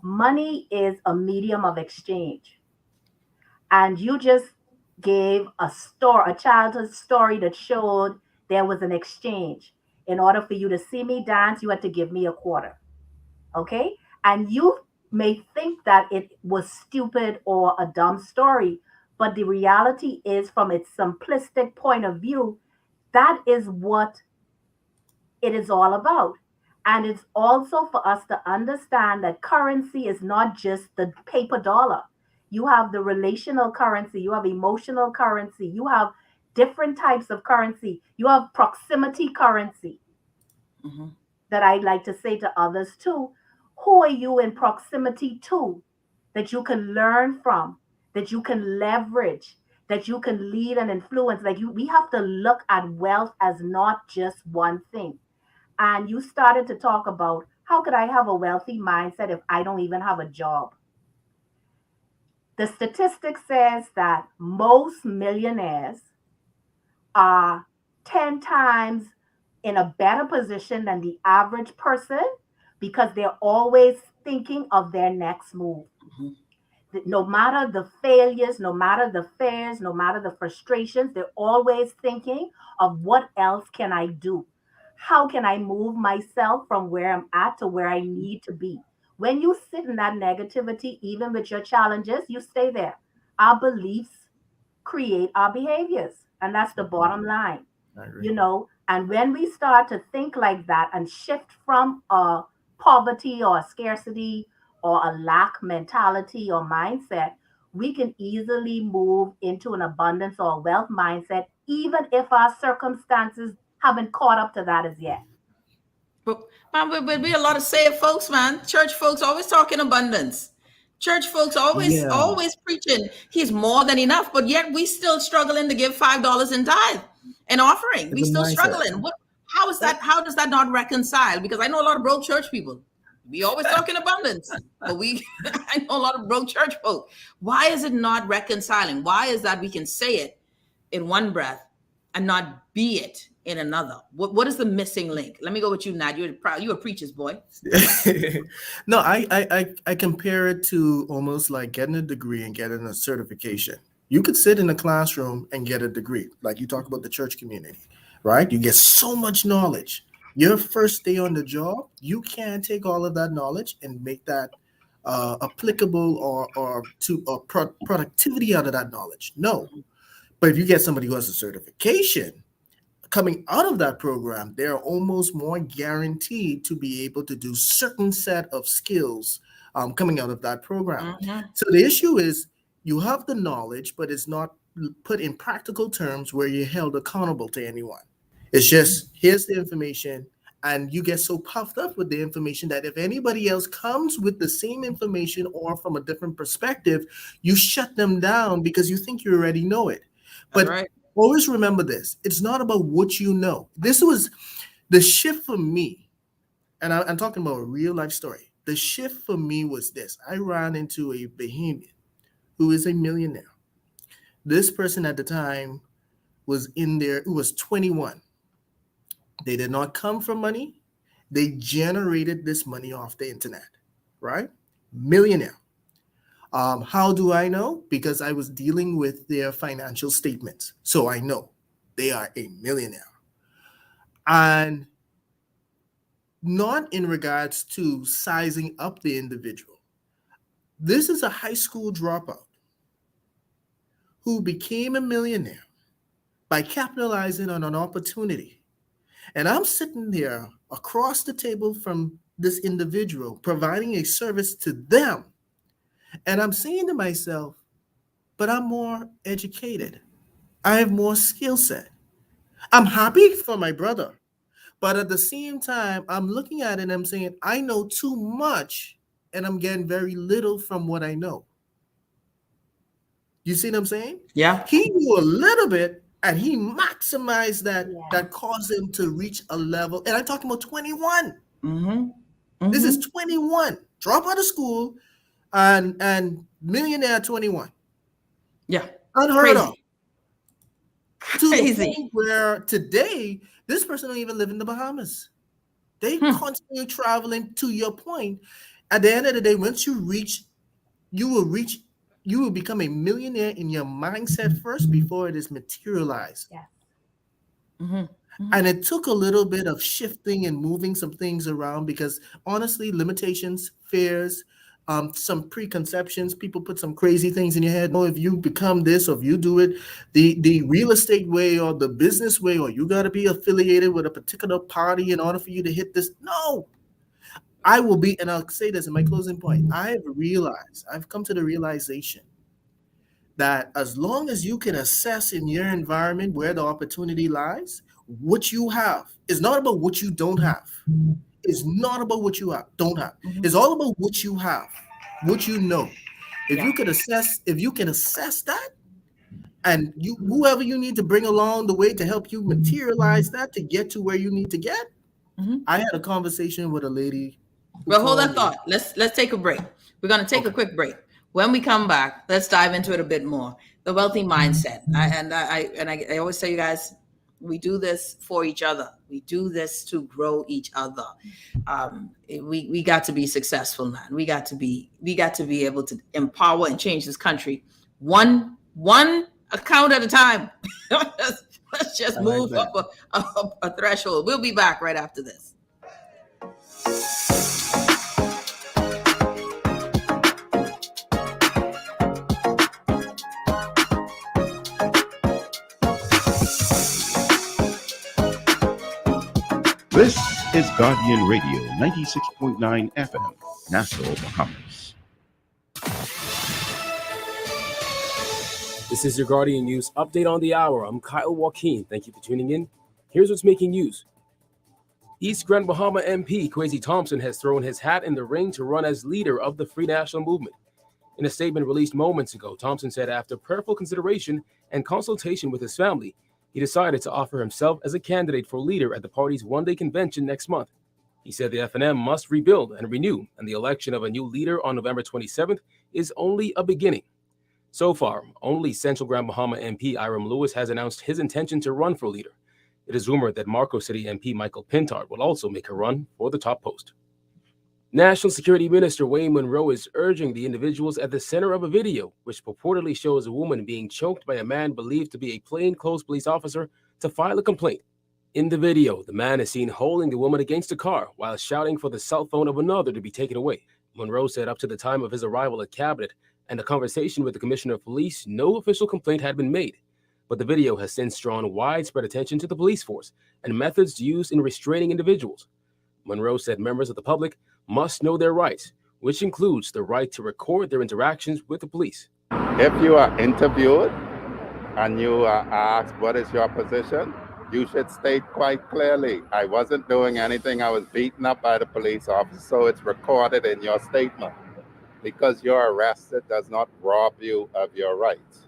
Money is a medium of exchange. And you just gave a childhood story that showed there was an exchange. In order for you to see me dance, you had to give me a quarter. Okay? And you may think that it was stupid or a dumb story, but the reality is, from its simplistic point of view, that is what it is all about. And it's also for us to understand that currency is not just the paper dollar. You have the relational currency, you have emotional currency, you have different types of currency. You have proximity currency that I like to say to others too. Who are you in proximity to that you can learn from, that you can leverage, that you can lead and influence? We have to look at wealth as not just one thing. And you started to talk about, how could I have a wealthy mindset if I don't even have a job? The statistic says that most millionaires are 10 times in a better position than the average person because they're always thinking of their next move. No matter the failures, no matter the fears, no matter the frustrations, they're always thinking of what else can I do? How can I move myself from where I'm at to where I need to be? When you sit in that negativity, even with your challenges, you stay there. Our beliefs create our behaviors. And that's the bottom line. And when we start to think like that and shift from a poverty or a scarcity or a lack mentality or mindset, we can easily move into an abundance or a wealth mindset, even if our circumstances haven't caught up to that as yet. But we a lot of saved folks, man. Church folks always talking abundance. Church folks always preaching he's more than enough, but yet we still struggling to give $5 in tithe and offering. We still struggling. How is that? How does that not reconcile? Because I know a lot of broke church people. We always talk in abundance, but I know a lot of broke church folk. Why is it not reconciling? Why is that we can say it in one breath and not be it in another? What is the missing link? Let me go with you, Nat. You're a preacher's boy. No, I compare it to almost like getting a degree and getting a certification. You could sit in a classroom and get a degree, like you talk about the church community, right? You get so much knowledge. Your first day on the job, you can't take all of that knowledge and make that applicable or productivity out of that knowledge. No. But if you get somebody who has a certification, coming out of that program, they're almost more guaranteed to be able to do certain set of skills coming out of that program. So the issue is you have the knowledge, but it's not put in practical terms where you're held accountable to anyone. It's just, here's the information, and you get so puffed up with the information that if anybody else comes with the same information or from a different perspective, you shut them down because you think you already know it. But always remember this. It's not about what you know. This was the shift for me, and I'm talking about a real life story. The shift for me was this. I ran into a Bahamian who is a millionaire. This person at the time was who was 21. They did not come from money. They generated this money off the internet, right? Millionaire. How do I know? Because I was dealing with their financial statements. So I know they are a millionaire. And not in regards to sizing up the individual. This is a high school dropout who became a millionaire by capitalizing on an opportunity. And I'm sitting there across the table from this individual, providing a service to them. And I'm saying to myself, but I'm more educated. I have more skill set. I'm happy for my brother. But at the same time, I'm looking at it and I'm saying, I know too much and I'm getting very little from what I know. You see what I'm saying? Yeah. He knew a little bit and he maximized that, that caused him to reach a level. And I'm talking about 21. This is 21. Drop out of school and millionaire 21. Yeah. Unheard of. To the point where today, this person don't even live in the Bahamas. They constantly traveling. To your point, at the end of the day, once you will become a millionaire in your mindset first before it is materialized. Yeah. And it took a little bit of shifting and moving some things around because honestly, limitations, fears, some preconceptions, people put some crazy things in your head. Oh, if you become this, or if you do it the real estate way or the business way, or you got to be affiliated with a particular party in order for you to hit this. No, I will be, and I'll say this in my closing point. I've come to the realization that as long as you can assess in your environment where the opportunity lies, what you have is not about what you don't have. It's not about what you don't have. It's all about what you have, what you know. If you can assess that, and whoever you need to bring along the way to help you materialize that to get to where you need to get. I had a conversation with a lady. Well, hold that thought. Let's take a break. We're gonna take a quick break. When we come back, let's dive into it a bit more. The wealthy mindset. I always tell you guys, we do this for each other. We do this to grow each other. We got to be successful, man. We got to be able to empower and change this country one account at a time. let's just move up a threshold. We'll be back right after this. This is Guardian Radio 96.9 FM, Nassau, Bahamas. This is your Guardian News update on the hour. I'm Kyle Joaquin. Thank you for tuning in. Here's what's making news. East Grand Bahama MP Quasi Thompson has thrown his hat in the ring to run as leader of the Free National Movement. In a statement released moments ago, Thompson said after prayerful consideration and consultation with his family, he decided to offer himself as a candidate for leader at the party's one-day convention next month. He said the FNM must rebuild and renew, and the election of a new leader on November 27th is only a beginning. So far, only Central Grand Bahama MP Iram Lewis has announced his intention to run for leader. It is rumored that Marco City MP Michael Pintard will also make a run for the top post. National Security Minister Wayne Monroe is urging the individuals at the center of a video, which purportedly shows a woman being choked by a man believed to be a plainclothes police officer, to file a complaint. In the video, the man is seen holding the woman against a car while shouting for the cell phone of another to be taken away. Monroe said up to the time of his arrival at Cabinet and a conversation with the Commissioner of Police, no official complaint had been made. But the video has since drawn widespread attention to the police force and methods used in restraining individuals. Monroe said members of the public must know their rights, which includes the right to record their interactions with the police. If you are interviewed and you are asked what is your position, you should state quite clearly, I wasn't doing anything, I was beaten up by the police officer, so it's recorded in your statement. Because you're arrested does not rob you of your rights.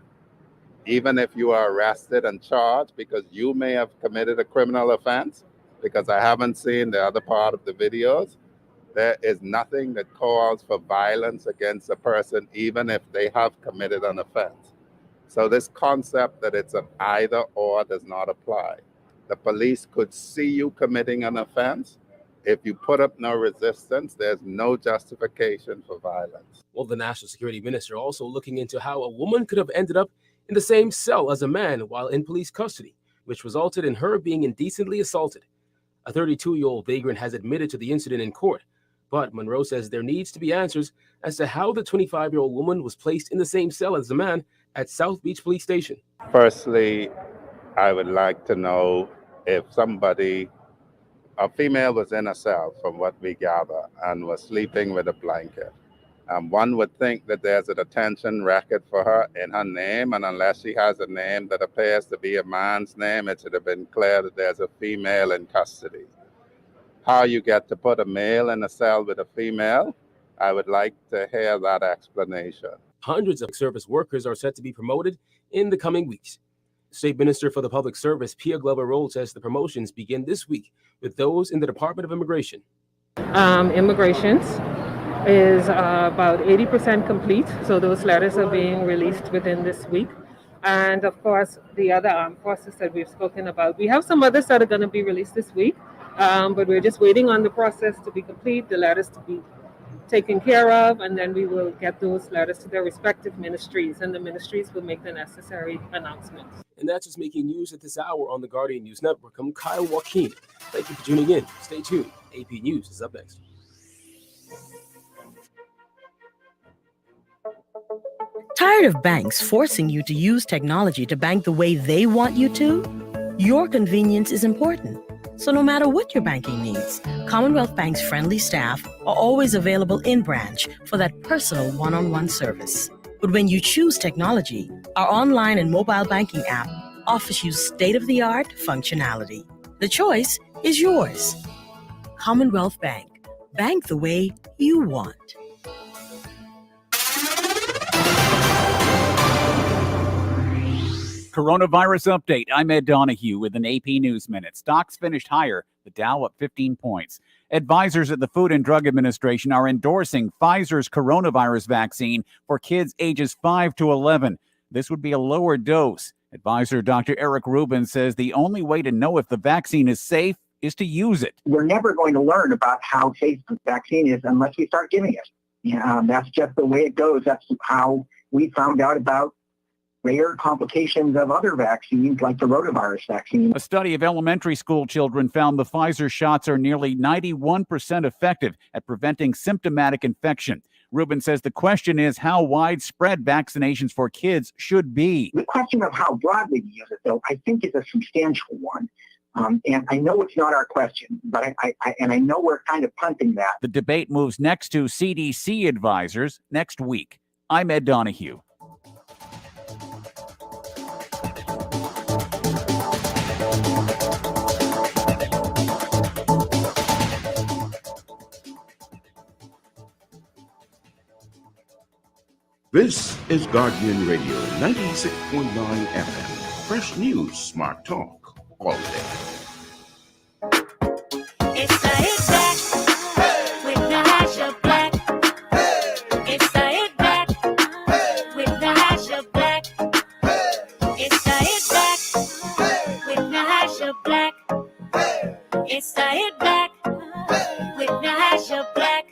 Even if you are arrested and charged because you may have committed a criminal offense, because I haven't seen the other part of the videos, there is nothing that calls for violence against a person, even if they have committed an offense. So this concept that it's an either or does not apply. The police could see you committing an offense. If you put up no resistance, there's no justification for violence. Well, the National Security Minister also looking into how a woman could have ended up in the same cell as a man while in police custody, which resulted in her being indecently assaulted. A 32-year-old vagrant has admitted to the incident in court, but Monroe says there needs to be answers as to how the 25-year-old woman was placed in the same cell as the man at South Beach Police Station. Firstly, I would like to know if a female was in a cell, from what we gather, and was sleeping with a blanket. One would think that there's a detention record for her in her name, and unless she has a name that appears to be a man's name, it should have been clear that there's a female in custody. How you get to put a male in a cell with a female, I would like to hear that explanation. Hundreds of service workers are set to be promoted in the coming weeks. State Minister for the Public Service, Pia Glover-Roll, says the promotions begin this week with those in the Department of Immigration. Immigrations is about 80% complete, so those letters are being released within this week. And of course, the other armed forces that we've spoken about. We have some others that are going to be released this week, but we're just waiting on the process to be complete, the letters to be taken care of, and then we will get those letters to their respective ministries, and the ministries will make the necessary announcements. And that's just making news at this hour on the Guardian News Network. I'm Kyle Joaquin. Thank you for tuning in. Stay tuned. AP News is up next. Tired of banks forcing you to use technology to bank the way they want you to? Your convenience is important. So no matter what your banking needs, Commonwealth Bank's friendly staff are always available in branch for that personal one-on-one service. But when you choose technology, our online and mobile banking app offers you state-of-the-art functionality. The choice is yours. Commonwealth Bank. Bank the way you want. Coronavirus update. I'm Ed Donahue with an AP News Minute. Stocks finished higher, the Dow up 15 points. Advisors at the Food and Drug Administration are endorsing Pfizer's coronavirus vaccine for kids ages 5 to 11. This would be a lower dose. Advisor Dr. Eric Rubin says the only way to know if the vaccine is safe is to use it. We're never going to learn about how safe the vaccine is unless we start giving it. That's just the way it goes. That's how we found out about rare complications of other vaccines like the rotavirus vaccine. A study of elementary school children found the Pfizer shots are nearly 91% effective at preventing symptomatic infection. Rubin says the question is how widespread vaccinations for kids should be. The question of how broadly we use it, though, I think is a substantial one. And I know it's not our question, but I know we're kind of punting that. The debate moves next to CDC advisors next week. I'm Ed Donahue. This is Guardian Radio 96.9 FM, Fresh news, smart talk, all day. It's a hit back with Nahaja Black. It's a hit back with Nahaja Black. It's a hit back with Nahaja Black. It's a hit back with Nahaja Black.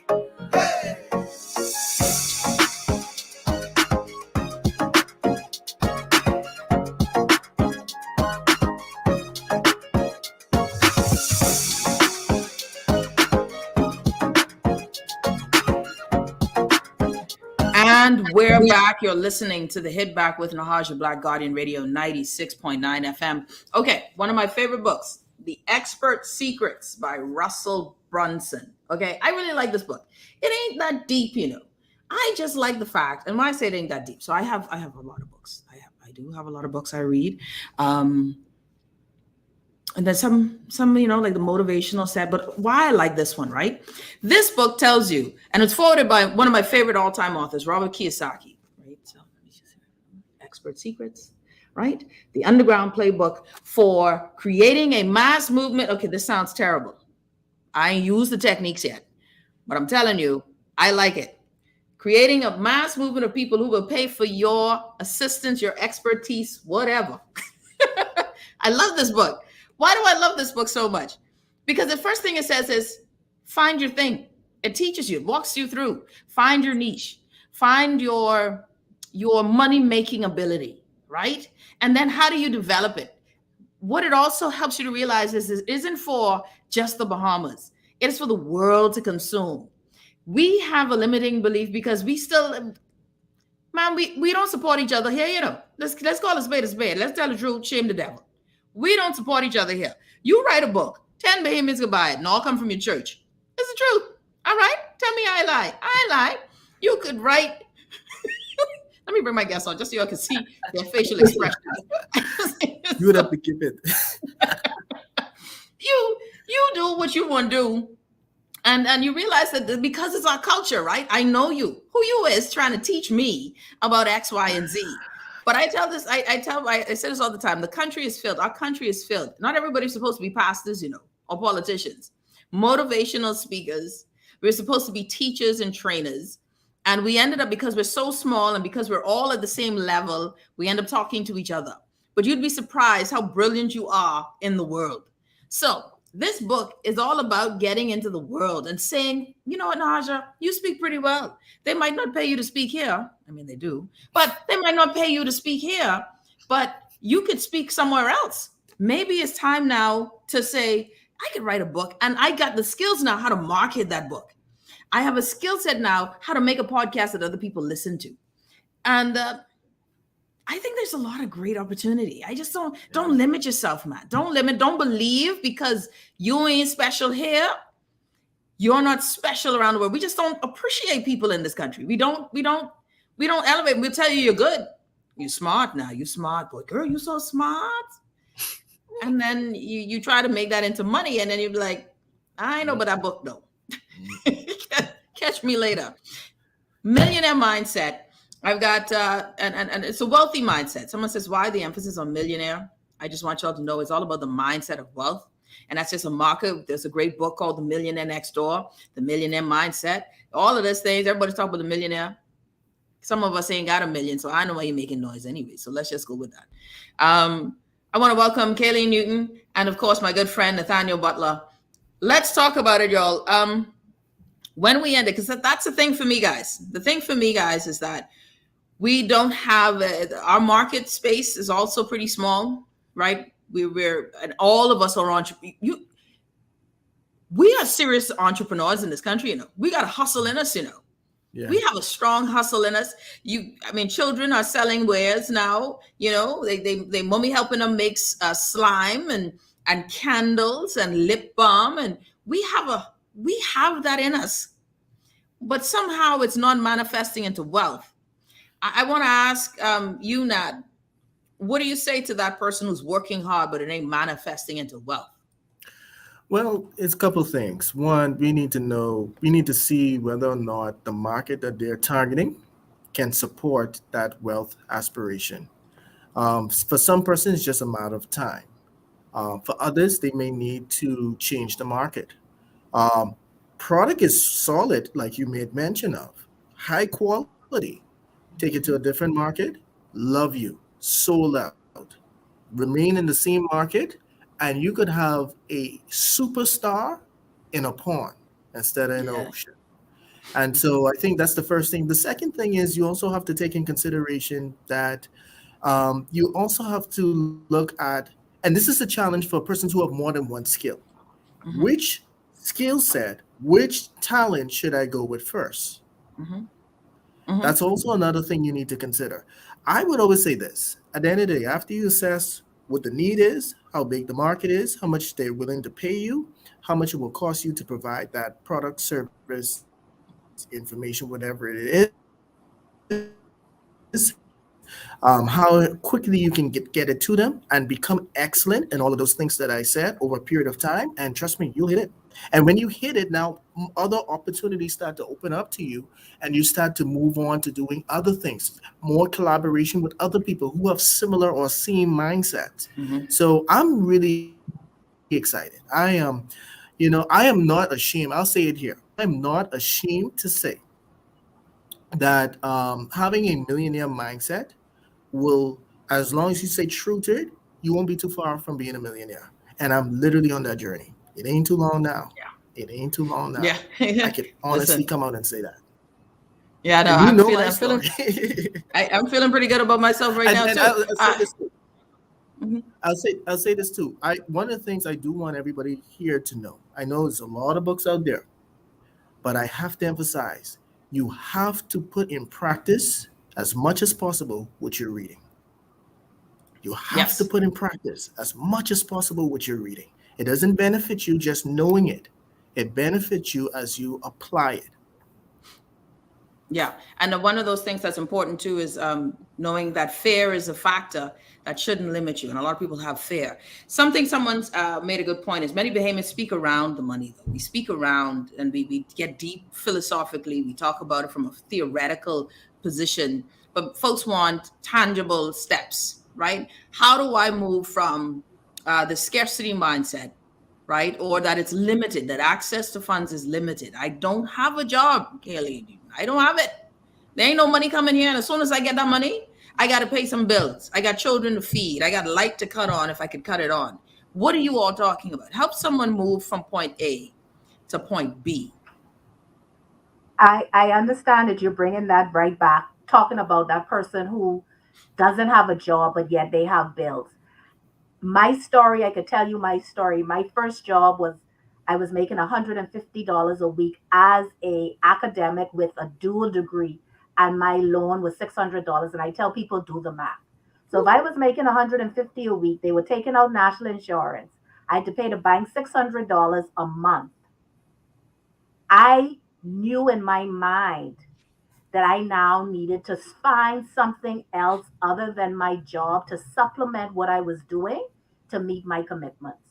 And we're back. You're listening to the Hit Back with Nahaja Black, Guardian Radio 96.9 FM. Okay, one of my favorite books, The Expert Secrets by Russell Brunson. Okay, I really like this book. It ain't that deep, you know. I just like the fact, and when I say it ain't that deep, so I have a lot of books. I do have a lot of books I read. And then some, you know, like the motivational set. But why I like this one, right? This book tells you, and it's forwarded by one of my favorite all-time authors, Robert Kiyosaki, right? So let me just Expert Secrets, right? The underground playbook for creating a mass movement. Okay, this sounds terrible. I ain't used the techniques yet, but I'm telling you, I like it. Creating a mass movement of people who will pay for your assistance, your expertise, whatever. I love this book. Why do I love this book so much? Because the first thing it says is find your thing. It teaches you, it walks you through. Find your niche. Find your money-making ability, right? And then how do you develop it? What it also helps you to realize is it isn't for just the Bahamas. It is for the world to consume. We have a limiting belief because we still, man, we don't support each other here, you know. Let's call a spade a spade. Let's tell the truth, shame the devil. We don't support each other here. You write a book, 10 Bahamians could buy it, and all come from your church. It's the truth. All right? Tell me I lie. I lie. You could write. Let me bring my guests on just so y'all can see their facial expressions. You would have to keep it. You do what you want to do. And you realize that because it's our culture, right? I know you. Who you is trying to teach me about X, Y, and Z. But I tell this, I say this all the time. The country is filled. Our country is filled. Not everybody's supposed to be pastors, you know, or politicians. Motivational speakers. We're supposed to be teachers and trainers. And we ended up, because we're so small and because we're all at the same level, we end up talking to each other. But you'd be surprised how brilliant you are in the world. So this book is all about getting into the world and saying, you know what, Nahaja, you speak pretty well. They might not pay you to speak here. I mean, they do, but they might not pay you to speak here, but you could speak somewhere else. Maybe it's time now to say, I could write a book and I got the skills now how to market that book. I have a skill set now how to make a podcast that other people listen to. And I think there's a lot of great opportunity. I just don't limit yourself, man. Don't believe because you ain't special here. You're not special around the world. We just don't appreciate people in this country. We don't elevate. We'll tell you you're good. You're smart now. You smart, boy. Girl, you so smart. And then you try to make that into money. And then you're like, I know, but that book though. Catch me later. Millionaire mindset. I've got, and it's a wealthy mindset. Someone says, why the emphasis on millionaire? I just want y'all to know it's all about the mindset of wealth. And that's just a marker. There's a great book called The Millionaire Next Door, The Millionaire Mindset. All of those things, everybody's talking about the millionaire. Some of us ain't got a million, so I know why you're making noise anyway. So let's just go with that. I want to welcome Kaylee Newton and, of course, my good friend, Nathaniel Butler. Let's talk about it, y'all. When we end it, because that's the thing for me, guys. The thing for me, guys, is that we don't have our market space is also pretty small, right? We're and all of us are we are serious entrepreneurs in this country, you know. We got a hustle in us, you know. Yeah. We have a strong hustle in us. Children are selling wares now, you know. They mommy helping them make slime and candles and lip balm, and we have that in us. But somehow it's not manifesting into wealth. I want to ask you, Nat, what do you say to that person who's working hard, but it ain't manifesting into wealth? Well, it's a couple of things. One, we need to see whether or not the market that they're targeting can support that wealth aspiration. For some persons, it's just a matter of time. For others, they may need to change the market. Product is solid, like you made mention of, high quality. Take it to a different market, love you, sold out. Remain in the same market, and you could have a superstar in a pond instead of in the ocean. And so I think that's the first thing. The second thing is you also have to take in consideration that you also have to look at, and this is a challenge for persons who have more than one skill. Which skill set, which talent should I go with first? That's also another thing you need to consider. I would always say this: at the end of the day, after you assess what the need is, how big the market is, how much they're willing to pay you, how much it will cost you to provide that product, service, information, whatever it is, how quickly you can get it to them and become excellent in all of those things that I said over a period of time. And trust me, you'll hit it. And when you hit it, now other opportunities start to open up to you, and you start to move on to doing other things, more collaboration with other people who have similar or same mindsets. So I'm really excited. I am not ashamed. I'll say it here. I'm not ashamed to say that having a millionaire mindset will, as long as you stay true to it, you won't be too far from being a millionaire. And I'm literally on that journey. It ain't too long now. It ain't too long now. I can honestly come out and say that. Yeah, no, And I'm feeling pretty good about myself right now too. I'll say this too. One of the things I do want everybody here to know, I know there's a lot of books out there, but I have to emphasize, you have to put in practice as much as possible what you're reading. You have to put in practice as much as possible what you're reading. It doesn't benefit you just knowing it. It benefits you as you apply it. Yeah. And one of those things that's important too is knowing that fear is a factor that shouldn't limit you. And a lot of people have fear. Someone's made a good point is many behemoths speak around the money, though. We speak around and we get deep philosophically. We talk about it from a theoretical position, but folks want tangible steps, right? How do I move from the scarcity mindset, right? Or that it's limited, that access to funds is limited. I don't have a job, Kaylee. I don't have it. There ain't no money coming here. And as soon as I get that money, I got to pay some bills. I got children to feed. I got a light to cut on if I could cut it on. What are you all talking about? Help someone move from point A to point B. I understand that you're bringing that right back, talking about that person who doesn't have a job, but yet they have bills. My story, I could tell you my story. My first job was I was making $150 a week as a academic with a dual degree, and my loan was $600. And I tell people, do the math. So if I was making $150 a week, they were taking out national insurance. I had to pay the bank $600 a month. I knew in my mind that I now needed to find something else other than my job to supplement what I was doing to meet my commitments.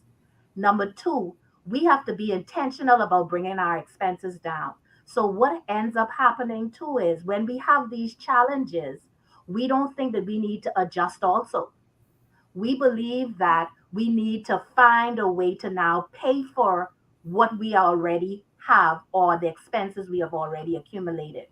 Number two, we have to be intentional about bringing our expenses down. So what ends up happening too is when we have these challenges, we don't think that we need to adjust also. We believe that we need to find a way to now pay for what we already have or the expenses we have already accumulated.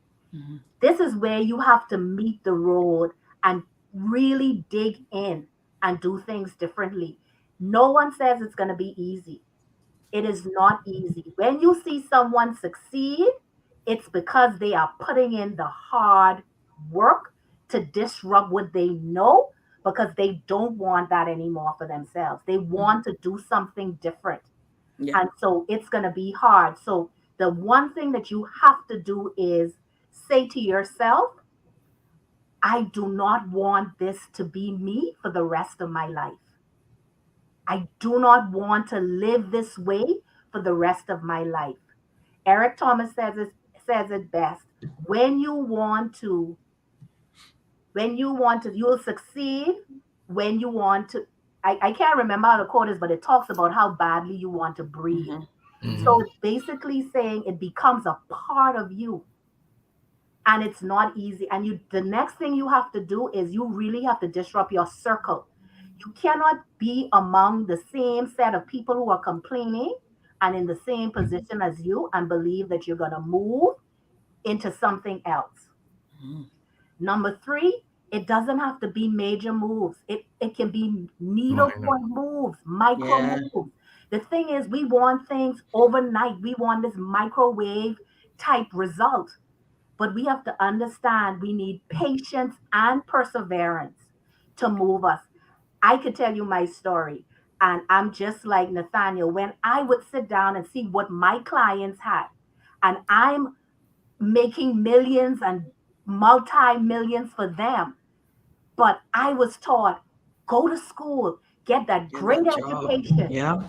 This is where you have to meet the road and really dig in and do things differently. No one says it's going to be easy. It is not easy. When you see someone succeed, it's because they are putting in the hard work to disrupt what they know because they don't want that anymore for themselves. They want to do something different. Yeah. And so it's going to be hard. So the one thing that you have to do is say to yourself, I do not want this to be me for the rest of my life. I do not want to live this way for the rest of my life. Eric Thomas says it best. When you want to, you'll succeed. When you want to, I can't remember how the quote is, but it talks about how badly you want to breathe. So it's basically saying it becomes a part of you. And it's not easy. And the next thing you have to do is you really have to disrupt your circle. You cannot be among the same set of people who are complaining and in the same position as you and believe that you're going to move into something else. Number 3, it doesn't have to be major moves. It can be needlepoint moves, micro moves. The thing is, we want things overnight. We want this microwave type result. But we have to understand we need patience and perseverance to move us. I could tell you my story, and I'm just like Nathaniel. When I would sit down and see what my clients had, and I'm making millions and multi-millions for them, but I was taught, go to school, get that great education,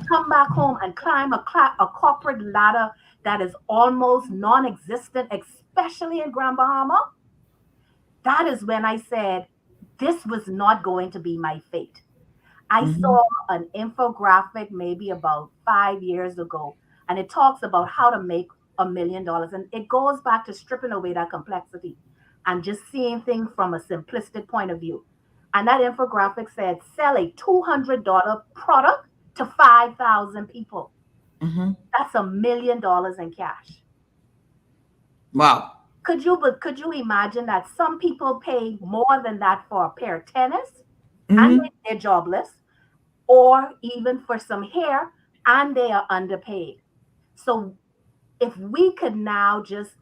come back home and climb a corporate ladder that is almost non-existent, especially in Grand Bahama. That is when I said, this was not going to be my fate. I saw an infographic maybe about 5 years ago, and it talks about how to make $1 million. And it goes back to stripping away that complexity and just seeing things from a simplistic point of view. And that infographic said, sell a $200 product to 5,000 people. That's $1 million in cash. Wow. Could you imagine that some people pay more than that for a pair of tennis and they're jobless, or even for some hair and they are underpaid? So if we could now just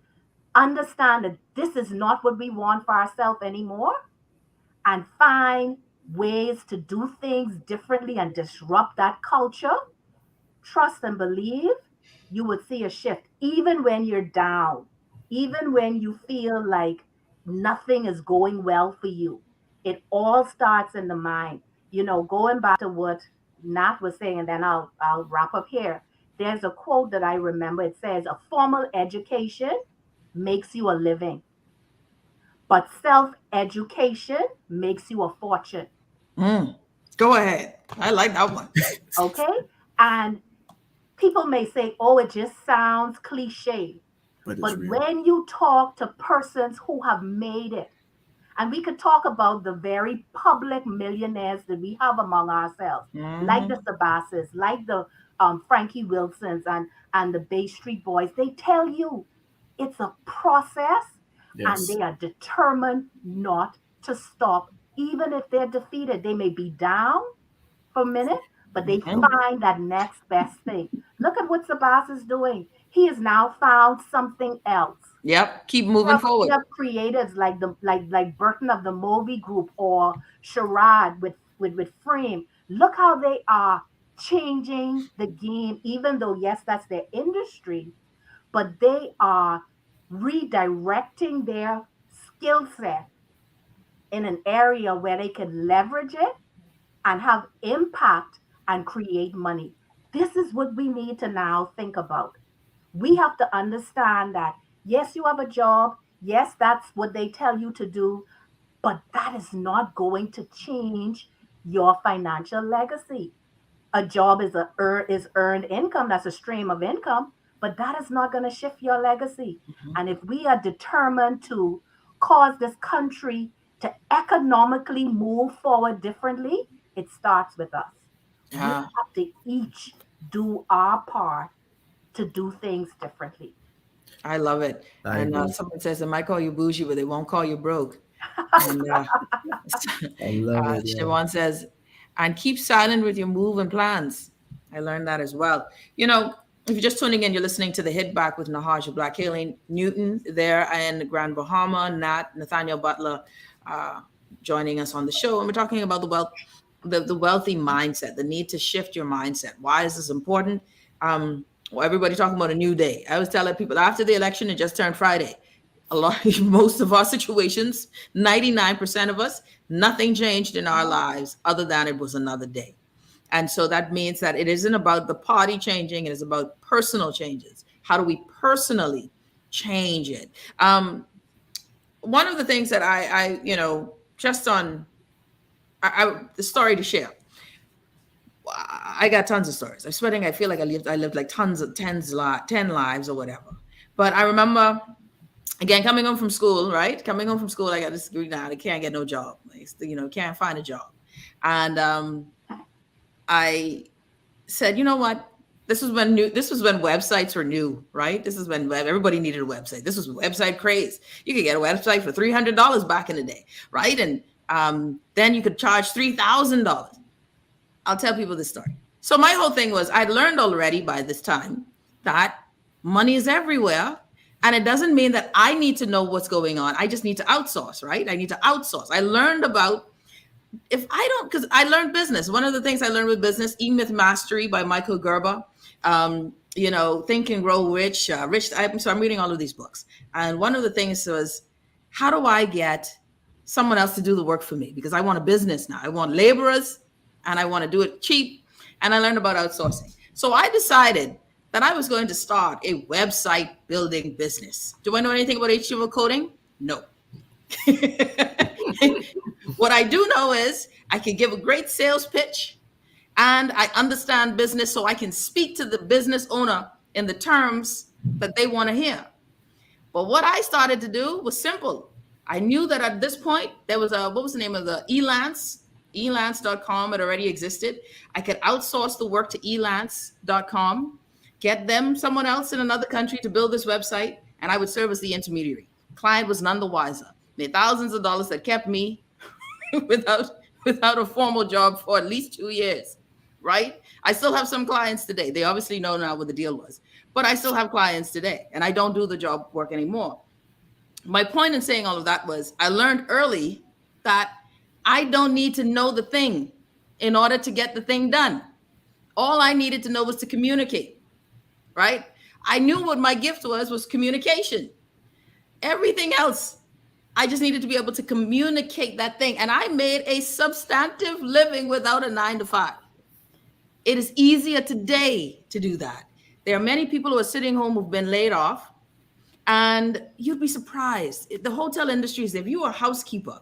understand that this is not what we want for ourselves anymore and find ways to do things differently and disrupt that culture, trust and believe, you would see a shift. Even when you're down, even when you feel like nothing is going well for you, it all starts in the mind. Going back to what Nat was saying, and then I'll wrap up here. There's a quote that I remember. It says, a formal education makes you a living, but self-education makes you a fortune. Go ahead. I like that one. Okay? And people may say, oh, it just sounds cliche. But when you talk to persons who have made it, and we could talk about the very public millionaires that we have among ourselves, like the Sabasses, like the Frankie Wilsons and the Bay Street Boys, they tell you it's a process, and they are determined not to stop. Even if they're defeated, they may be down for a minute, but they find that next best thing. Look at what Sabas is doing. He has now found something else. Yep, keep moving forward. You have creatives like Burton of the Movie Group or Sherrod with Frame. Look how they are changing the game, even though, yes, that's their industry, but they are redirecting their skill set in an area where they can leverage it and have impact and create money. This is what we need to now think about. We have to understand that, yes, you have a job. Yes, that's what they tell you to do, but that is not going to change your financial legacy. A job is earned income. That's a stream of income, but that is not going to shift your legacy. And if we are determined to cause this country to economically move forward differently, it starts with us. We have to each do our part to do things differently. I love it. Someone says they might call you bougie, but they won't call you broke. And Siobhan says, and keep silent with your move and plans. I learned that as well. If you're just tuning in, you're listening to the Hit Back with Nahaja Black, Hailing Newton there in Grand Bahama, Nathaniel Butler joining us on the show. And we're talking about the wealthy mindset, the need to shift your mindset. Why is this important? Everybody talking about a new day. I was telling people after the election, it just turned Friday. Most of our situations, 99% of us, nothing changed in our lives other than it was another day. And so that means that it isn't about the party changing. It is about personal changes. How do we personally change it? One of the things that the story to share. I got tons of stories. I feel like I lived like 10 lives or whatever. But I remember again, coming home from school, right? Coming home from school, I got this degree now. I can't get no job. Can't find a job. And I said, you know what? This was when websites were new, right? This is when everybody needed a website. This was website craze. You could get a website for $300 back in the day, right? And then you could charge $3,000. I'll tell people this story. So my whole thing was, I'd learned already by this time that money is everywhere. And it doesn't mean that I need to know what's going on. I just need to outsource, right? I need to outsource. I learned about, because I learned business. One of the things I learned with business, E-Myth Mastery by Michael Gerber, Think and Grow Rich. So I'm reading all of these books. And one of the things was, how do I get someone else to do the work for me? Because I want a business now. I want laborers and I want to do it cheap. And I learned about outsourcing. So I decided that I was going to start a website building business. Do I know anything about HTML coding? No. What I do know is I can give a great sales pitch and I understand business, so I can speak to the business owner in the terms that they want to hear. But what I started to do was simple. I knew that at this point, there was what was the name of the Elance? Elance.com had already existed. I could outsource the work to Elance.com, get them someone else in another country to build this website, and I would serve as the intermediary. Client was none the wiser. Made thousands of dollars that kept me without a formal job for at least 2 years, right? I still have some clients today. They obviously know now what the deal was, but I still have clients today, and I don't do the job work anymore. My point in saying all of that was I learned early that I don't need to know the thing in order to get the thing done. All I needed to know was to communicate, right? I knew what my gift was communication. Everything else, I just needed to be able to communicate that thing. And I made a substantive living without a 9-to-5. It is easier today to do that. There are many people who are sitting home who've been laid off, and you'd be surprised. The hotel industry is, if you are a housekeeper,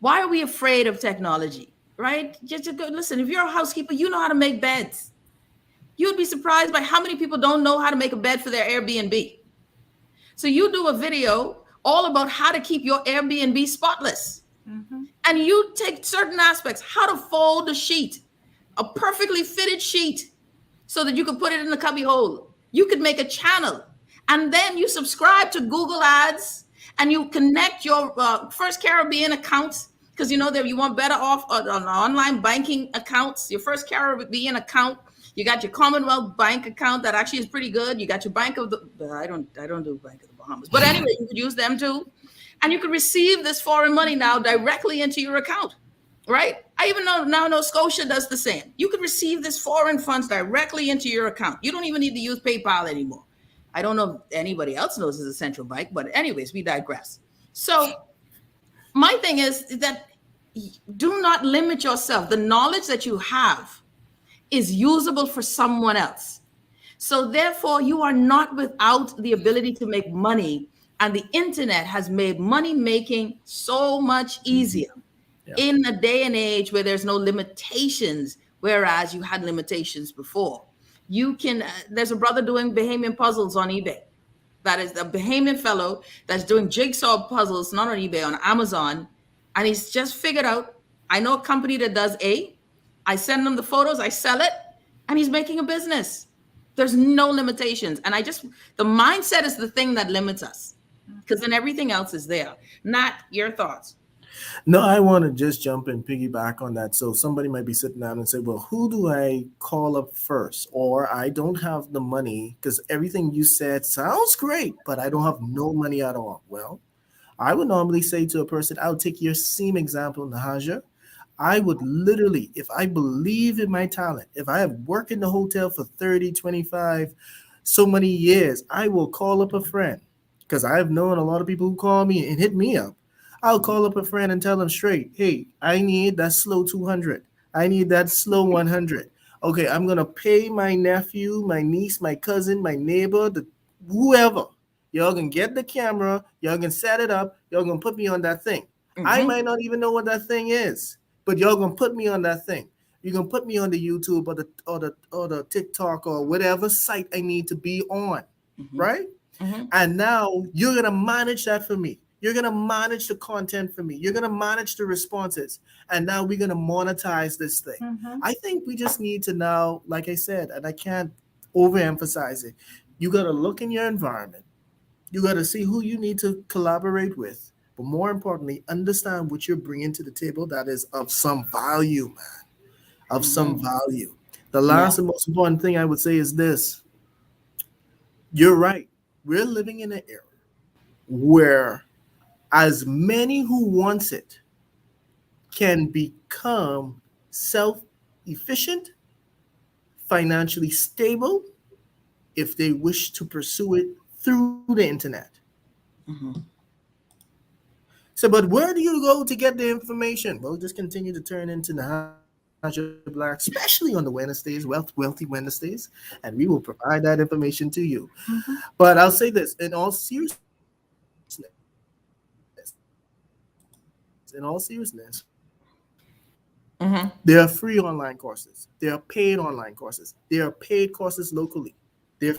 why are we afraid of technology, right? Just go, listen, if you're a housekeeper, you know how to make beds. You'd be surprised by how many people don't know how to make a bed for their Airbnb. So you do a video all about how to keep your Airbnb spotless. Mm-hmm. And you take certain aspects, how to fold a sheet, a perfectly fitted sheet, so that you could put it in the cubby hole. You could make a channel, and then you subscribe to Google Ads, and you connect your First Caribbean accounts, because you know that you want better off on online banking accounts. Your First Caribbean account, you got your Commonwealth Bank account that actually is pretty good. You got your Bank of the, I don't do Bank of the Bahamas, but anyway, you could use them too, and you could receive this foreign money now directly into your account, right? I even know Scotia does the same. You could receive this foreign funds directly into your account. You don't even need to use PayPal anymore. I don't know if anybody else knows as a central bank, but anyways, we digress. So my thing is that do not limit yourself. The knowledge that you have is usable for someone else. So therefore, you are not without the ability to make money. And the internet has made money making so much easier in a day and age where there's no limitations, whereas you had limitations before. You can, there's a brother doing Bahamian puzzles on eBay. That is a Bahamian fellow that's doing jigsaw puzzles, not on eBay, on Amazon. And he's just figured out, I know a company that does I send them the photos, I sell it, and he's making a business. There's no limitations. And the mindset is the thing that limits us, because then everything else is there. Not your thoughts. No, I want to just jump and piggyback on that. So somebody might be sitting down and say, well, who do I call up first? Or I don't have the money, because everything you said sounds great, but I don't have no money at all. Well, I would normally say to a person, I'll take your same example, Nahaja. I would literally, if I believe in my talent, if I have worked in the hotel for 30, 25, so many years, I will call up a friend, because I've known a lot of people who call me and hit me up. I'll call up a friend and tell them straight, hey, I need that slow 200. I need that slow 100. Okay, I'm going to pay my nephew, my niece, my cousin, my neighbor, whoever. Y'all can get the camera. Y'all can set it up. Y'all going to put me on that thing. Mm-hmm. I might not even know what that thing is, but y'all going to put me on that thing. You're going to put me on the YouTube or the TikTok or whatever site I need to be on, right? And now you're going to manage that for me. You're going to manage the content for me. You're going to manage the responses. And now we're going to monetize this thing. I think we just need to now, like I said, and I can't overemphasize it, you got to look in your environment. You got to see who you need to collaborate with. But more importantly, understand what you're bringing to the table that is of some value, man. Of some value. The last and most important thing I would say is this. You're right. We're living in an era where as many who wants it can become self-efficient, financially stable, if they wish to pursue it through the internet. So, but where do you go to get the information? Well, just continue to turn into Nahaja Black, especially on the Wednesdays, Wealthy Wednesdays, and we will provide that information to you. But I'll say this, in all seriousness, there are free online courses. There are paid online courses. There are paid courses locally. There are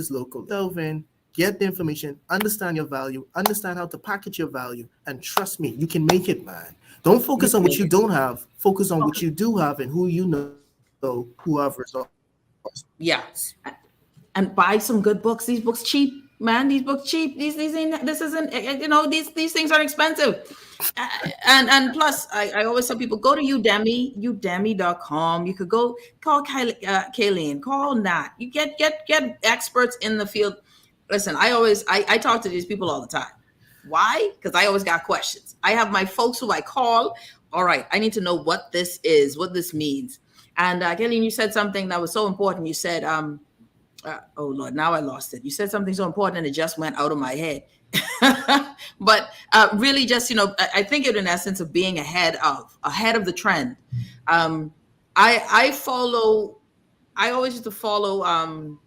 local. Delve in, get the information, understand your value, understand how to package your value, and trust me, you can make it, man. Don't focus on what you don't have. Focus on what you do have and who you know who have results. Yes. And buy some good books. These books cheap, man. These books cheap. This isn't, these things are expensive. And plus, I always tell people, go to udemy.com. You could go call Kayleen, call Nat. You get experts in the field. Listen, I talk to these people all the time. Why? Because I always got questions. I have my folks who I call. All right, I need to know what this is, what this means. And Kayleen, you said something that was so important. You said, oh Lord, now I lost it. You said something so important and it just went out of my head. But really just, I think it in essence of being ahead of the trend. I always used to follow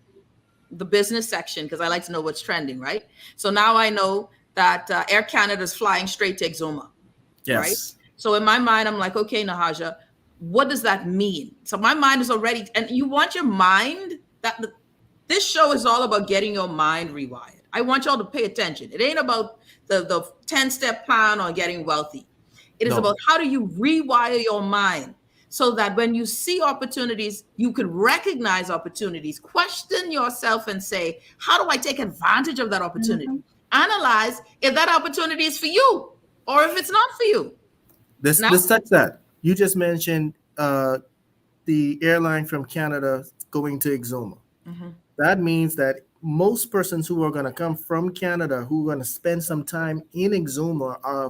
the business section because I like to know what's trending, right? So now I know that Air Canada is flying straight to Exuma, right? So in my mind, I'm like, okay, Nahaja, what does that mean? So my mind is already, and you want your mind, this show is all about getting your mind rewired. I want y'all to pay attention. It ain't about the 10-step plan on getting wealthy. It is about how do you rewire your mind so that when you see opportunities, you can recognize opportunities, question yourself and say, how do I take advantage of that opportunity? Analyze if that opportunity is for you or if it's not for you. Let's touch that. You just mentioned the airline from Canada going to Exuma. That means that most persons who are going to come from Canada who are going to spend some time in Exuma are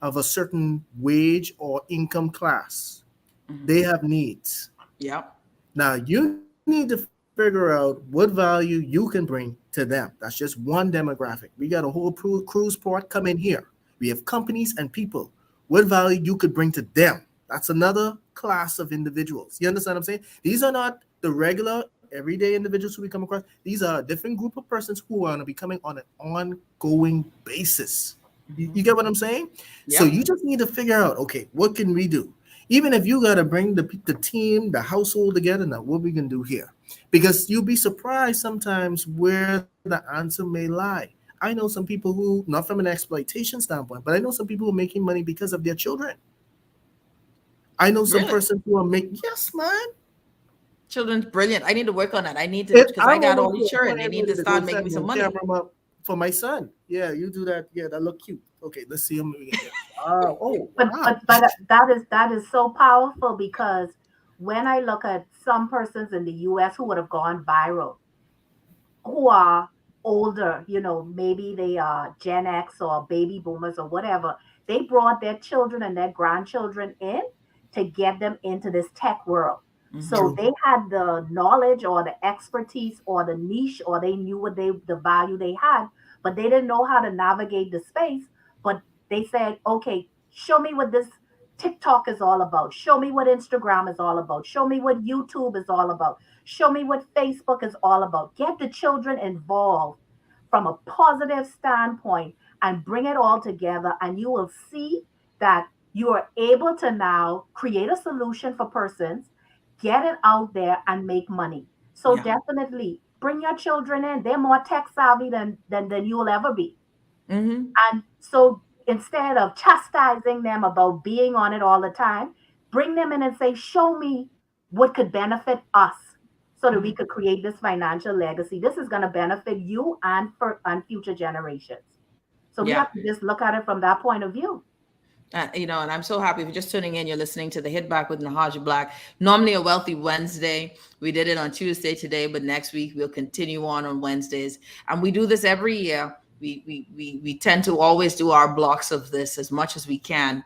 of a certain wage or income class. They have needs. Now you need to figure out what value you can bring to them. That's just one demographic. We got a whole cruise port coming here. We have companies and people. What value you could bring to them? That's another class of individuals. You understand what I'm saying? These are not the regular everyday individuals who we come across. These are a different group of persons who are going to be coming on an ongoing basis. You get what I'm saying? So you just need to figure out, okay, what can we do? Even if you got to bring the team, the household together, now what we can do here? Because you'll be surprised sometimes where the answer may lie. I know some people who, not from an exploitation standpoint, but I know some people who are making money because of their children. I know some persons who are making, yes, man. Children's brilliant. I need to work on that. I need to, because I got all these children. They need to start making me some money. For my son. Yeah, you do that. Yeah, that look cute. Okay, let's see him again. But that is so powerful because when I look at some persons in the US who would have gone viral, who are older, maybe they are Gen X or baby boomers or whatever, they brought their children and their grandchildren in to get them into this tech world. So they had the knowledge or the expertise or the niche, or they knew the value they had, but they didn't know how to navigate the space. But they said, okay, show me what this TikTok is all about. Show me what Instagram is all about. Show me what YouTube is all about. Show me what Facebook is all about. Get the children involved from a positive standpoint and bring it all together. And you will see that you are able to now create a solution for persons, get it out there and make money. So definitely bring your children in. They're more tech savvy than you will ever be. Mm-hmm. And so instead of chastising them about being on it all the time, bring them in and say, show me what could benefit us so that we could create this financial legacy. This is going to benefit you and future generations. So we have to just look at it from that point of view. And I'm so happy if you're just tuning in, you're listening to the Hit Back with Nahaja Black. Normally a Wealthy Wednesday. We did it on Tuesday today, but next week we'll continue on Wednesdays. And we do this every year. We tend to always do our blocks of this as much as we can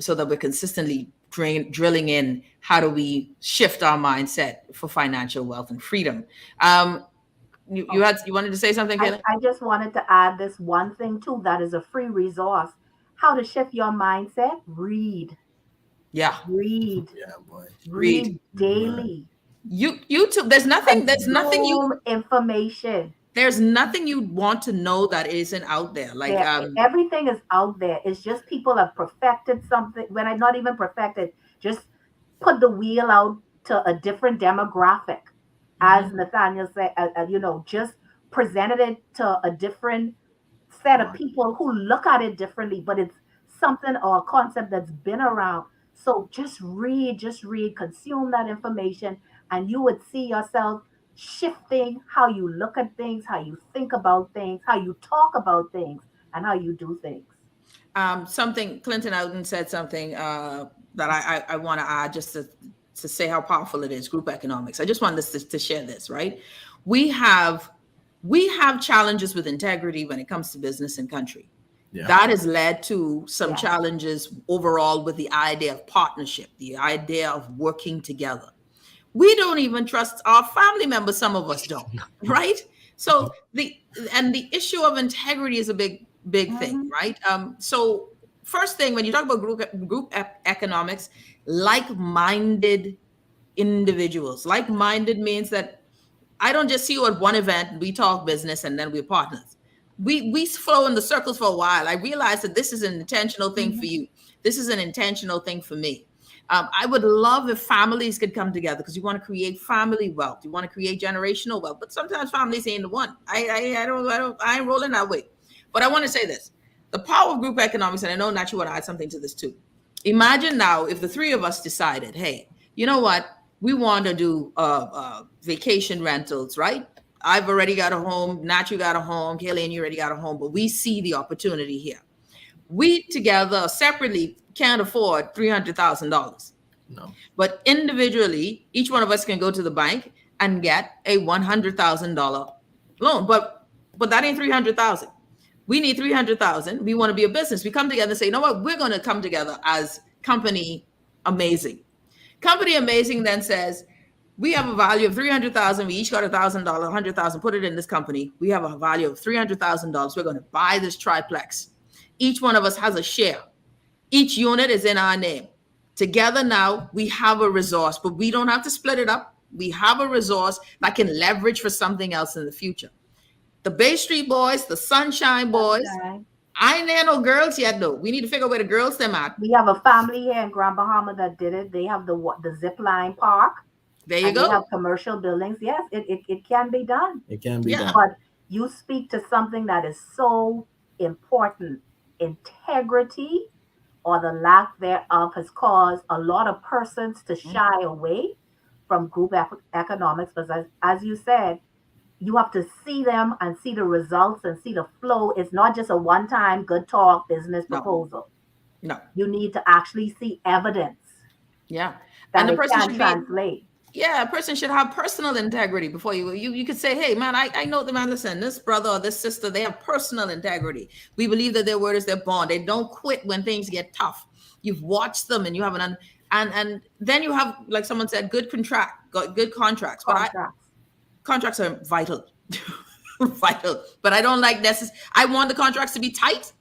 so that we're consistently drilling in how do we shift our mindset for financial wealth and freedom. You wanted to say something, Kayla? I just wanted to add this one thing too that is a free resource. How to shift your mindset? Read. Yeah. Read. Yeah, boy. Read daily. YouTube. There's nothing you information. There's nothing you want to know that isn't out there. Like everything is out there. It's just people have perfected something. When I not even perfected, just put the wheel out to a different demographic. As Nathaniel said, just presented it to a different set of people who look at it differently, but it's something or a concept that's been around. So just read, consume that information, and you would see yourself shifting how you look at things, how you think about things, how you talk about things, and how you do things. Clinton Outen said something that I want to add just to say how powerful it is, group economics. I just wanted to share this, right? We have challenges with integrity when it comes to business and country. Yeah. That has led to some challenges overall with the idea of partnership, the idea of working together. We don't even trust our family members. Some of us don't, right? So the issue of integrity is a big thing, right? So first thing, when you talk about group economics, like-minded individuals. Like-minded means that I don't just see you at one event, we talk business, and then we're partners. We flow in the circles for a while. I realize that this is an intentional thing for you. This is an intentional thing for me. I would love if families could come together because you want to create family wealth. You want to create generational wealth, but sometimes families ain't the one. I ain't rolling that way. But I want to say this: the power of group economics, and I know Nat, you want to add something to this too. Imagine now if the three of us decided, hey, you know what? We want to do vacation rentals, right? I've already got a home. Nat, you got a home. Kaylee, you already got a home. But we see the opportunity here. We together separately can't afford $300,000. No. But individually, each one of us can go to the bank and get a $100,000 loan. But that ain't $300,000. We need $300,000. We want to be a business. We come together and say, you know what? We're going to come together as Company Amazing. Company Amazing then says, we have a value of $300,000. We each got $1,000, $100,000, put it in this company. We have a value of $300,000. We're going to buy this triplex. Each one of us has a share. Each unit is in our name. Together now, we have a resource, but we don't have to split it up. We have a resource that can leverage for something else in the future. The Bay Street Boys, the Sunshine Boys, I ain't there no girls yet, though. We need to figure out where the girls them at. We have a family here in Grand Bahama that did it. They have the zip line park. There you go. They have commercial buildings. Yes, it can be done. It can be done. But you speak to something that is so important. Integrity or the lack thereof has caused a lot of persons to shy away from group economics. Because as you said, you have to see them and see the results and see the flow. It's not just a one-time good talk business proposal. No. You need to actually see evidence. Yeah. And the person should translate. A person should have personal integrity before you could say, hey, man, I know the man, listen, this brother or this sister, they have personal integrity. We believe that their word is their bond. They don't quit when things get tough. You've watched them and you have and then you have, like someone said, good contracts. But contracts are vital. Vital. But I don't like I want the contracts to be tight,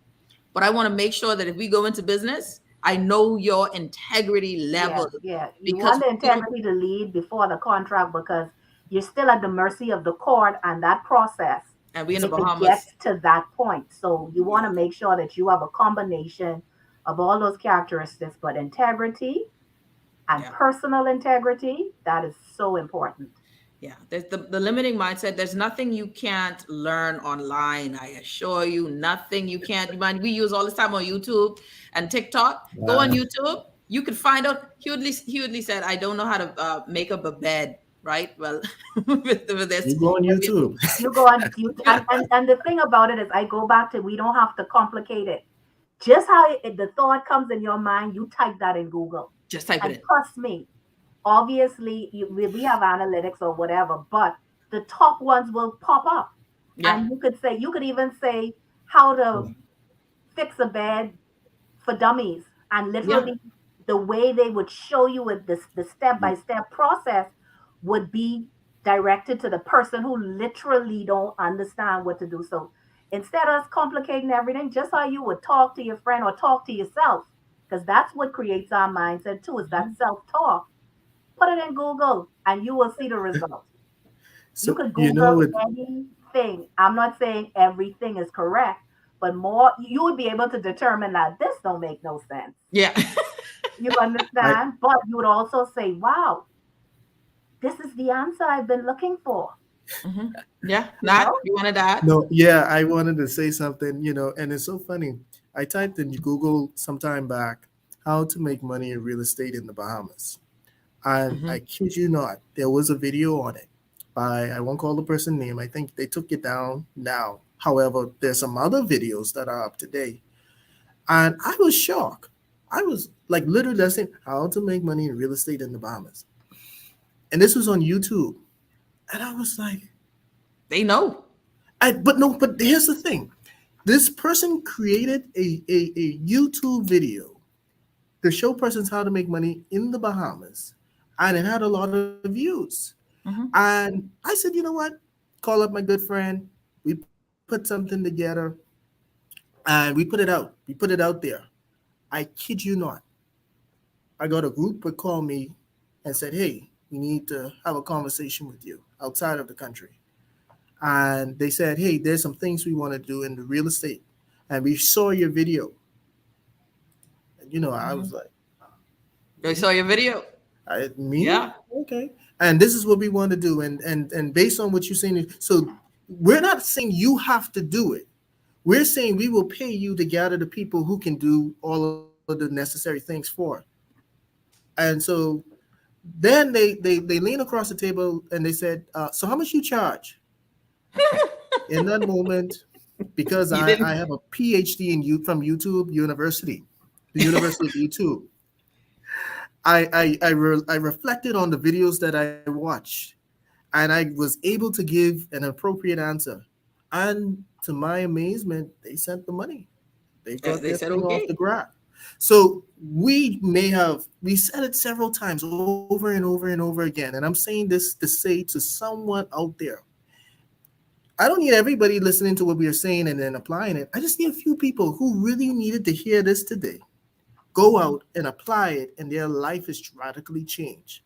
but I want to make sure that if we go into business, I know your integrity level. Yeah. You want the integrity to lead before the contract because you're still at the mercy of the court and that process. And we in the Bahamas. Gets to that point. So you want to make sure that you have a combination of all those characteristics, but integrity and personal integrity, that is so important. Yeah, there's the limiting mindset. There's nothing you can't learn online. I assure you, nothing you can't. Man, we use all this time on YouTube and TikTok. Go on YouTube. You could find out. Hughley said, "I don't know how to make up a bed." Right. Well, with this, You go on YouTube. You go on YouTube, and the thing about it is, I go back to, we don't have to complicate it. Just how the thought comes in your mind, you type that in Google. Just type it in. Trust me. Obviously, we have analytics or whatever, but the top ones will pop up. Yeah. And you could even say how to fix a bed for dummies. And literally the way they would show you with the step-by-step process would be directed to the person who literally don't understand what to do. So instead of us complicating everything, just how you would talk to your friend or talk to yourself, because that's what creates our mindset too, is that self-talk. Put it in Google and you will see the results. So, you could Google anything. I'm not saying everything is correct, but more, you would be able to determine that this don't make no sense. Yeah. You understand? But you would also say, wow, this is the answer I've been looking for. Mm-hmm. Yeah. You wanted that? No, yeah, I wanted to say something, and it's so funny. I typed in Google sometime back, how to make money in real estate in the Bahamas. And I kid you not, there was a video on it by, I won't call the person name. I think they took it down now. However, there's some other videos that are up to date. And I was shocked. I was like literally saying how to make money in real estate in the Bahamas. And this was on YouTube. And I was like, they know. But here's the thing. This person created a YouTube video to show persons how to make money in the Bahamas. And it had a lot of views. And I said, you know what? Call up my good friend. We put something together and we put it out. We put it out there. I kid you not. I got a group would call me and said, hey, we need to have a conversation with you outside of the country. And they said, hey, there's some things we want to do in the real estate. And we saw your video. And, I was like, they saw your video. Yeah. Okay. And this is what we want to do. And based on what you're saying, so we're not saying you have to do it. We're saying we will pay you to gather the people who can do all of the necessary things for it. And so then they lean across the table and they said, so how much you charge? In that moment, because I have a PhD from YouTube University, the University of YouTube. I reflected on the videos that I watched, and I was able to give an appropriate answer. And to my amazement, they sent the money. They got their thing off the ground. So we said it several times over and over and over again. And I'm saying this to say to someone out there, I don't need everybody listening to what we are saying and then applying it. I just need a few people who really needed to hear this today. Go out and apply it, and their life is radically changed.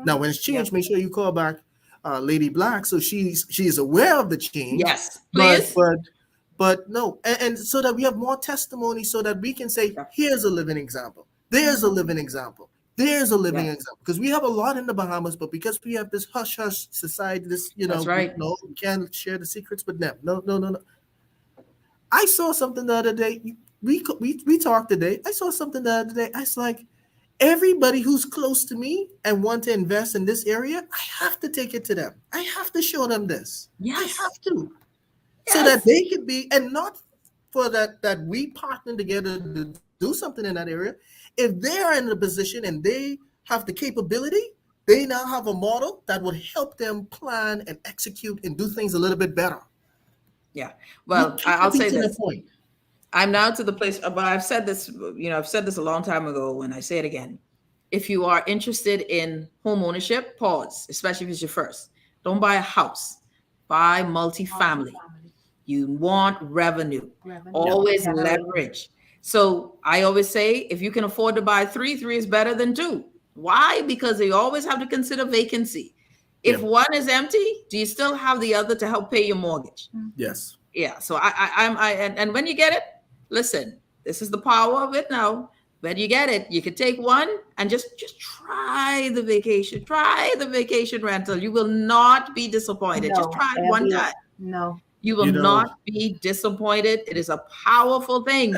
Now, when it's changed, make sure you call back Lady Black so she is aware of the change. Yes, please. But no, and so that we have more testimony, so that we can say, here's a living example. There's a living example. There's a living example. Because we have a lot in the Bahamas, but because we have this hush-hush society, this, That's right. we can't share the secrets with them. No. I saw something the other day. We talked today. I saw something the other day. I was like, everybody who's close to me and want to invest in this area, I have to take it to them. I have to show them this. Yes. I have to. So that they could be, and not for that we partner together to do something in that area. If they are in a position and they have the capability, they now have a model that would help them plan and execute and do things a little bit better. Yeah. Well, I'll say this. I'm now to the place, but I've said this, I've said this a long time ago, and I say it again. If you are interested in home ownership, pause, especially if it's your first. Don't buy a house. Buy multifamily. You want revenue. Always leverage. So I always say, if you can afford to buy three is better than 2. Why? Because you always have to consider vacancy. If one is empty, do you still have the other to help pay your mortgage? Yes. Yeah. So and when you get it, listen, this is the power of it now. when you get it, you can take one and just try the vacation rental. You will not be disappointed. Just try it one time. No. You will not be disappointed. It is a powerful thing.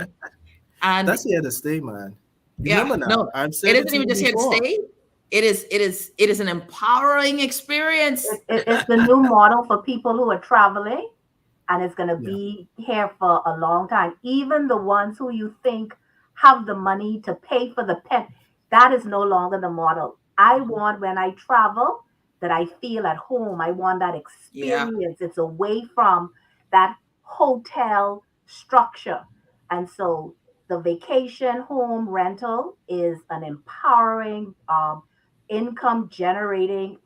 And that's here to stay, man. Yeah, no, I've said it isn't even just here to stay. It is an empowering experience. It's the new model for people who are traveling, and it's going to be here for a long time. Even the ones who you think have the money to pay for the pet, that is no longer the model. I want, when I travel, that I feel at home. I want that experience. It's away from that hotel structure. And so the vacation home rental is an empowering, income generating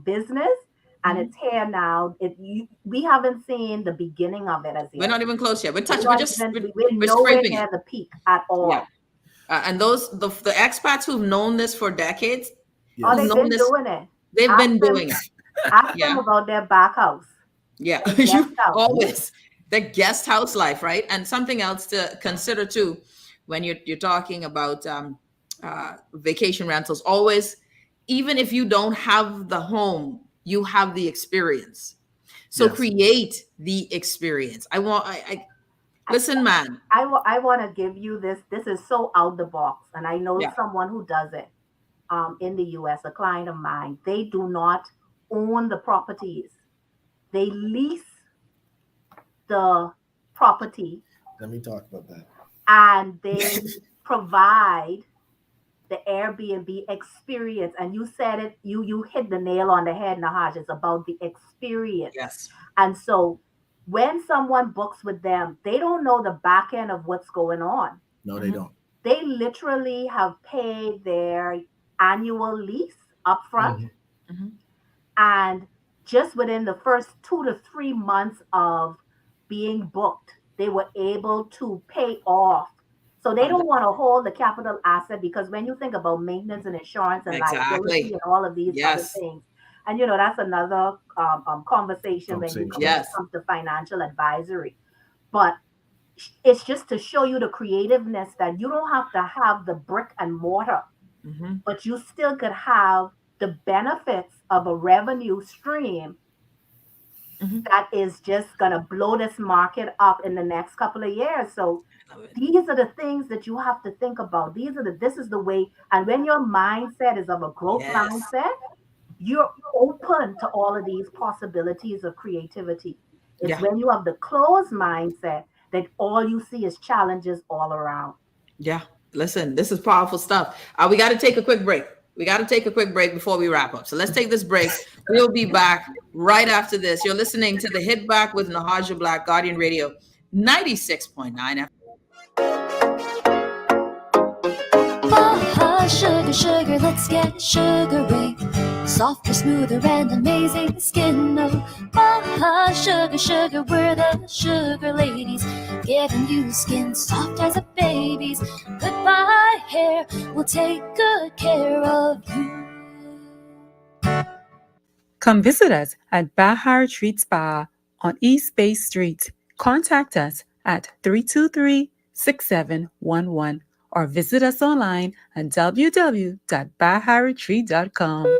business. And it's here now. We haven't seen the beginning of it as yet. We're not even close yet. We're nowhere scraping near it. the peak at all. Yeah. And the expats who've known this for decades, they've been doing it. They've been doing it. Ask them about their back house. Yeah, always the guest house life, right? And something else to consider too, when you're talking about vacation rentals. Always, even if you don't have the home, you have the experience. So create the experience. Listen, man. I want to give you this. This is so out the box, and I know someone who does it. In the U.S., a client of mine, they do not own the properties. They lease the property. Let me talk about that. And they provide the Airbnb experience. And you said it, you hit the nail on the head, Nahaja. It's about the experience. Yes. And so when someone books with them, they don't know the back end of what's going on. No, they don't. They literally have paid their annual lease upfront. And just within the first 2 to 3 months of being booked, they were able to pay off. So they don't want to hold the capital asset, because when you think about maintenance and insurance and liability and all of these other things, and that's another conversation when you come to financial advisory. But it's just to show you the creativeness that you don't have to have the brick and mortar, but you still could have the benefits of a revenue stream that is just going to blow this market up in the next couple of years. So these are the things that you have to think about. This is the way. And when your mindset is of a growth mindset, you're open to all of these possibilities of creativity. It's when you have the closed mindset that all you see is challenges all around. Yeah. Listen, this is powerful stuff. We got to take a quick break. Before we wrap up. So let's take this break. We'll be back right after this. You're listening to the Hit Back with Nahaja Black, Guardian Radio 96.9 FM. Sugar, sugar, let's get sugary. Softer, smoother, and amazing skin. Oh, sugar, sugar, we're the sugar ladies, giving you skin soft as a baby's. Goodbye hair, we'll take good care of you. Come visit us at Bahar Treat Spa on East Bay Street. Contact us at 323-6711 or visit us online at www.baharetreat.com.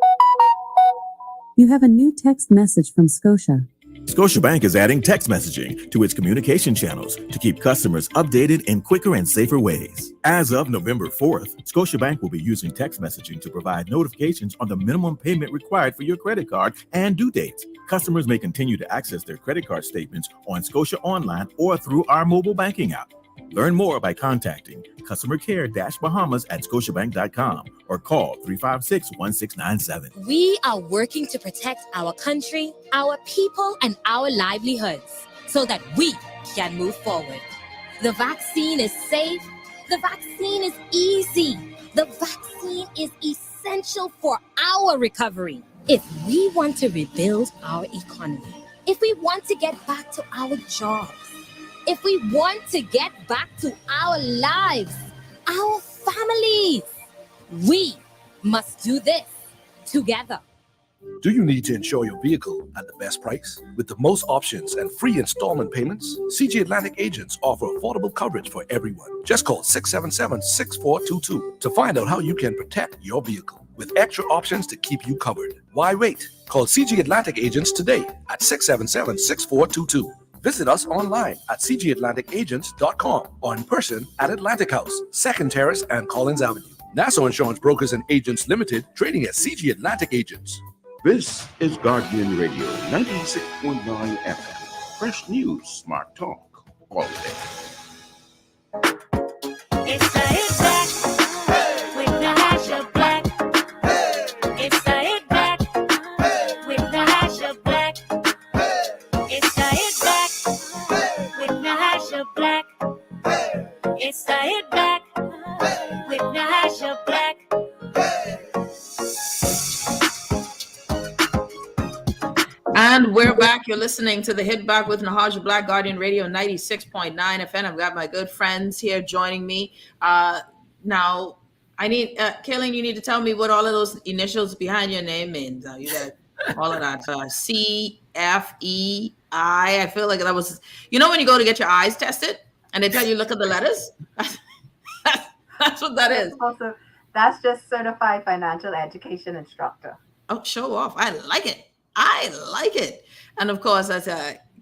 You have a new text message from Scotia. Scotiabank is adding text messaging to its communication channels to keep customers updated in quicker and safer ways. As of November 4th, Scotiabank will be using text messaging to provide notifications on the minimum payment required for your credit card and due dates. Customers may continue to access their credit card statements on Scotia Online or through our mobile banking app. Learn more by contacting customer care-bahamas at scotiabank.com or call 356-1697. We are working to protect our country, our people, and our livelihoods so that we can move forward. The vaccine is safe. The vaccine is easy. The vaccine is essential for our recovery. If we want to rebuild our economy, if we want to get back to our jobs, if we want to get back to our lives, our families, we must do this together. Do you need to insure your vehicle at the best price? With the most options and free installment payments, CG Atlantic agents offer affordable coverage for everyone. Just call 677-6422 to find out how you can protect your vehicle with extra options to keep you covered. Why wait? Call CG Atlantic agents today at 677-6422. Visit us online at cgatlanticagents.com or in person at Atlantic House, 2nd Terrace and Collins Avenue. Nassau Insurance Brokers and Agents Limited, trading as CG Atlantic Agents. This is Guardian Radio 96.9 FM. Fresh news, smart talk, all day. It's the hit back with Nahaja Black. It's the hit back with Nahaja Black. It's the hit back with Nahaja Black. It's the hit back with Nahaja Black. And we're back. You're listening to the Hit Back with Nahaja Black, Guardian Radio 96.9 FM. I've got my good friends here joining me. Now, I need, Kaylin, you need to tell me what all of those initials behind your name means. You got all of that. C, F, E, I. I feel like that was, you know, when you go to get your eyes tested and they tell you look at the letters? That's what that is. Also, that's just certified financial education instructor. Oh, show off. I like it. I like it. And of course, that's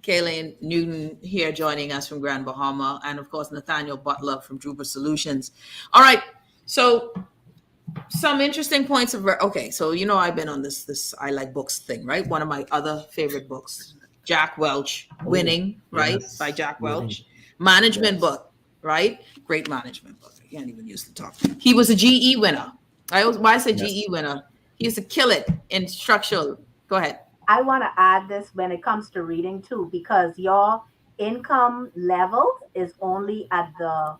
Kaylin Newton here joining us from Grand Bahama. And of course, Nathaniel Butler from Drupal Solutions. All right. So some interesting points of, okay. So, you know, I've been on this I like books thing, right? One of my other favorite books, Jack Welch, Winning, right? Yes. By Jack Welch. Management book, right? Great management book. I can't even use the talk. He was a GE winner. Why I say GE winner? He used to kill it in structural. Go ahead. I want to add this when it comes to reading too, because your income level is only at the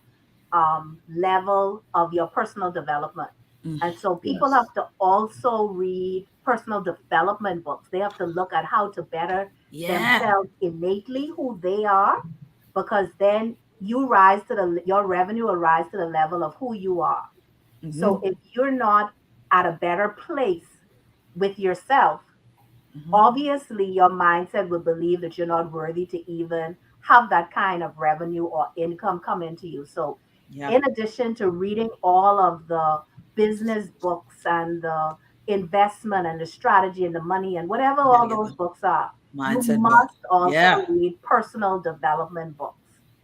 level of your personal development. And so people have to also read personal development books. They have to look at how to better themselves innately, who they are, because then you rise to your revenue will rise to the level of who you are. So if you're not at a better place with yourself, obviously your mindset would believe that you're not worthy to even have that kind of revenue or income come into you. So in addition to reading all of the business books and the investment and the strategy and the money and whatever all those books are, Mindset you must book. also read personal development books.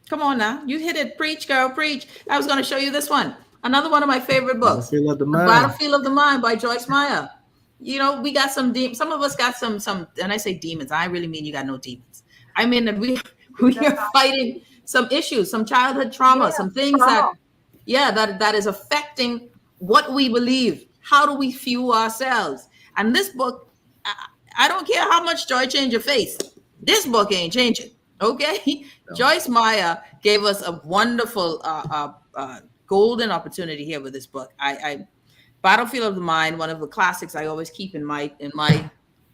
Come on now. You hit it. Preach, girl, preach. I was going to show you this one. Another one of my favorite books. Battlefield of the Mind. Battlefield of the Mind by Joyce Meyer. You know, we got some of us got some, and I say demons, I really mean you got no demons. I mean that we are fighting some issues, some childhood trauma, some things that is affecting what we believe. How do we fuel ourselves? And this book, I don't care how much joy change your face. This book ain't changing. Okay. No. Joyce Meyer gave us a wonderful golden opportunity here with this book. Battlefield of the Mind, one of the classics I always keep in my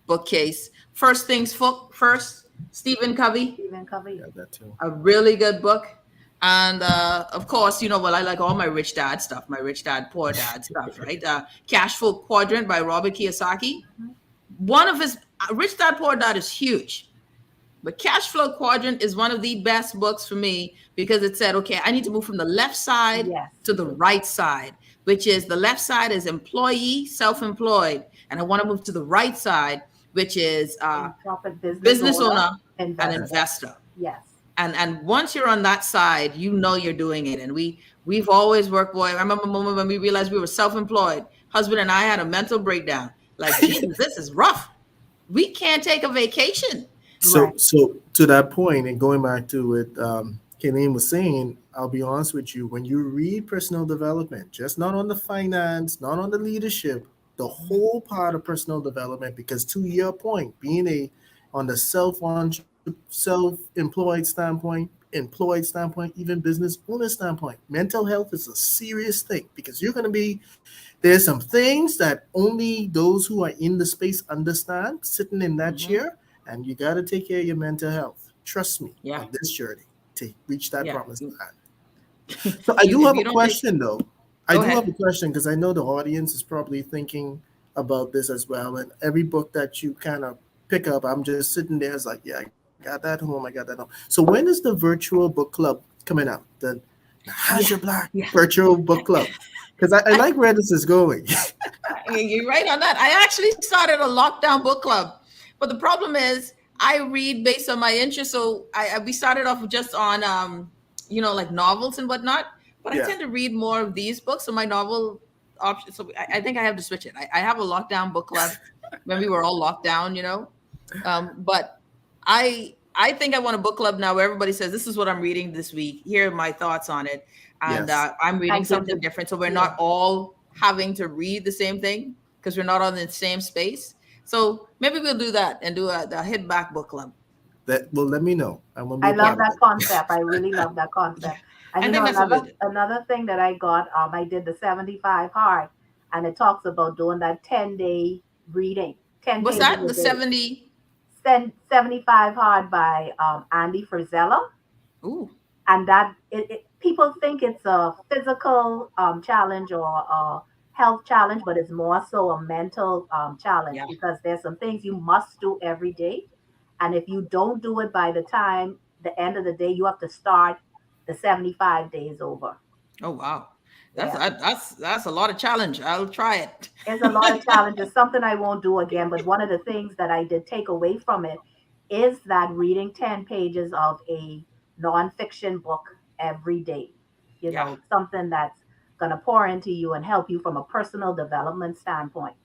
bookcase. First Things First, Stephen Covey. Stephen Covey. Yeah, that too. A really good book. And of course, you know, well, I like all my Rich Dad stuff, my Rich Dad, Poor Dad stuff, right? Cash Flow Quadrant by Robert Kiyosaki. One of his, Rich Dad, Poor Dad is huge. But Cash Flow Quadrant is one of the best books for me because it said, okay, I need to move from the left side to the right side, which is the left side is employee, self-employed. And I want to move to the right side, which is business owner and investor. Yes. And once you're on that side, you know you're doing it. And we've always worked, boy. I remember a moment when we realized we were self-employed. Husband and I had a mental breakdown. Like, Jesus, this is rough. We can't take a vacation. So to that point, and going back to what Kaylin was saying, I'll be honest with you, when you read personal development, just not on the finance, not on the leadership, the whole part of personal development, because to your point, being on the self-employed standpoint, employed standpoint, even business owner standpoint, mental health is a serious thing because there's some things that only those who are in the space understand sitting in that chair. And you got to take care of your mental health. Trust me on this journey to reach that promised land. So I do have a question, though. I do have a question because I know the audience is probably thinking, about this as well. And every book that you kind of pick up, I'm just sitting there, it's like, yeah, I got that home, I got that home. So when is the virtual book club coming out? The Nahaja Black virtual book club? Because I like where this is going. You're right on that. I actually started a lockdown book club, but the problem is I read based on my interest. So we started off just on like novels and whatnot. But I tend to read more of these books. So my novel option. So I think I have to switch it. I have a lockdown book club when we were all locked down, but I think I want a book club now where everybody says, this is what I'm reading this week. Here are my thoughts on it. And I'm reading something different. So we're not all having to read the same thing because we're not on the same space. So maybe we'll do that and do a hit back book club. Let me know. I love that concept. I really love that concept. And another thing that I got, I did the 75 hard, and it talks about doing that 10-day reading. What's that? The 75 hard by Andy Frisella. Ooh. And that people think it's a physical challenge or a health challenge, but it's more so a mental challenge because there's some things you must do every day. And if you don't do it by the time the end of the day, you have to start the 75 days over. Oh, wow. That's a lot of challenge. I'll try it. It's a lot of challenge. It's something I won't do again. But one of the things that I did take away from it is that reading 10 pages of a nonfiction book every day, something that's going to pour into you and help you from a personal development standpoint.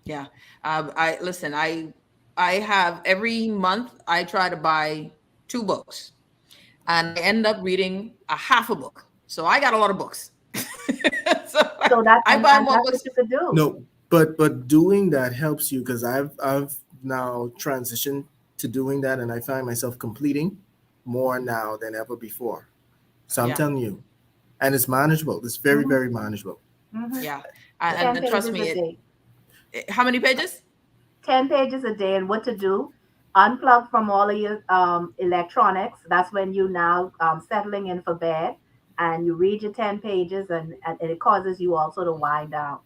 Yeah. I have every month I try to buy 2 books and I end up reading a half a book. So I got a lot of books. so that's I buy more books. What you could do. No, but doing that helps you because I've now transitioned to doing that, and I find myself completing more now than ever before. So I'm telling you, and it's manageable. It's very, very manageable. Mm-hmm. Yeah, and trust me. How many pages? 10 pages a day, and what to do? Unplug from all of your electronics. That's when you now settling in for bed, and you read your 10 pages, and it causes you also to wind down.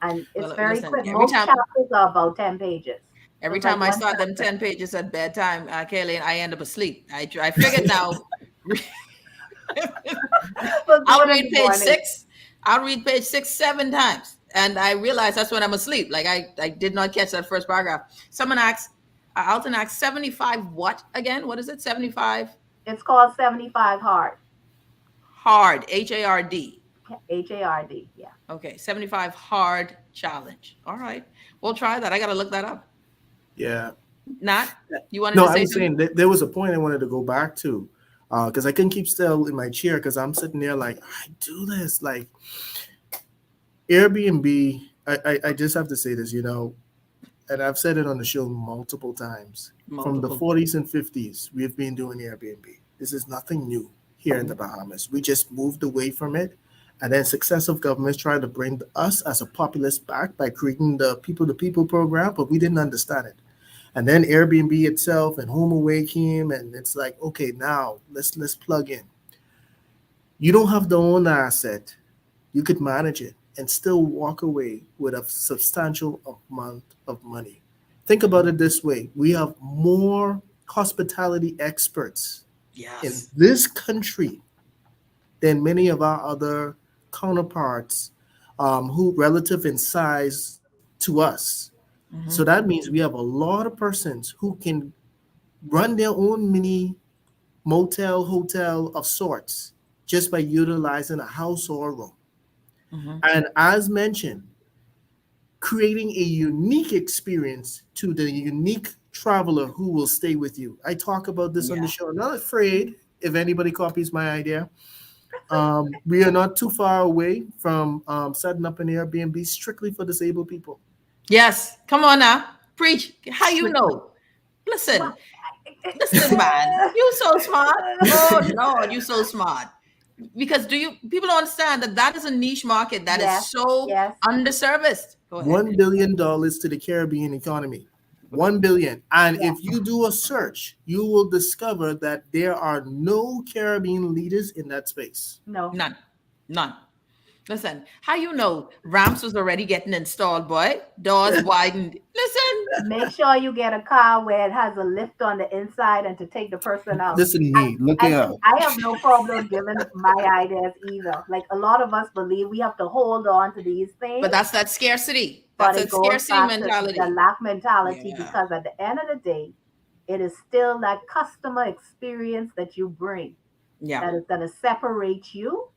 And it's very quick. Most chapters are about 10 pages. Every time I start them 10 pages at bedtime, Kayleen, I end up asleep. I figured now. I'll read page 6. I'll read page 6, 7 times. And I realize that's when I'm asleep. Like I did not catch that first paragraph. Someone asks, Alton asks, 75 what again? What is it? 75? It's called 75 hard. Hard, H-A-R-D. H-A-R-D, yeah. Okay, 75 hard challenge. All right. We'll try that. I got to look that up. Yeah. Not? You wanted to say I was saying that there was a point I wanted to go back to because I couldn't keep still in my chair because I'm sitting there like, I do this. Like Airbnb, I just have to say this, and I've said it on the show multiple times. From the 40s and 50s, we've been doing Airbnb. This is nothing new here in the Bahamas. We just moved away from it. And then successive governments tried to bring us as a populace back by creating the people-to-people program, but we didn't understand it. And then Airbnb itself and HomeAway came, and it's like, okay, now let's plug in. You don't have to own the asset. You could manage it and still walk away with a substantial amount of money. Think about it this way. We have more hospitality experts in this country than many of our other counterparts who relative in size to us. Mm-hmm. So that means we have a lot of persons who can run their own mini motel, hotel of sorts just by utilizing a house or a room. Mm-hmm. And as mentioned, creating a unique experience to the unique traveler who will stay with you. I talk about this on the show. I'm not afraid if anybody copies my idea. We are not too far away from setting up an Airbnb strictly for disabled people. Yes. Come on now. Preach. How you know? Listen, man. You so smart. Oh, Lord, you so smart. Because people don't understand that is a niche market that is so underserviced. Go ahead. $1 billion to the Caribbean economy. 1 billion. And if you do a search, you will discover that there are no Caribbean leaders in that space. No. None. Listen, how you know ramps was already getting installed, boy? Doors widened. Listen. Make sure you get a car where it has a lift on the inside and to take the person out. Listen to me. Look out. I have no problem giving my ideas either. Like a lot of us believe we have to hold on to these things. But that's that scarcity. But That's it a goes scarcity back to mentality. the lack mentality, Yeah. because at the end of the day, it is still that customer experience that you bring that is going to separate you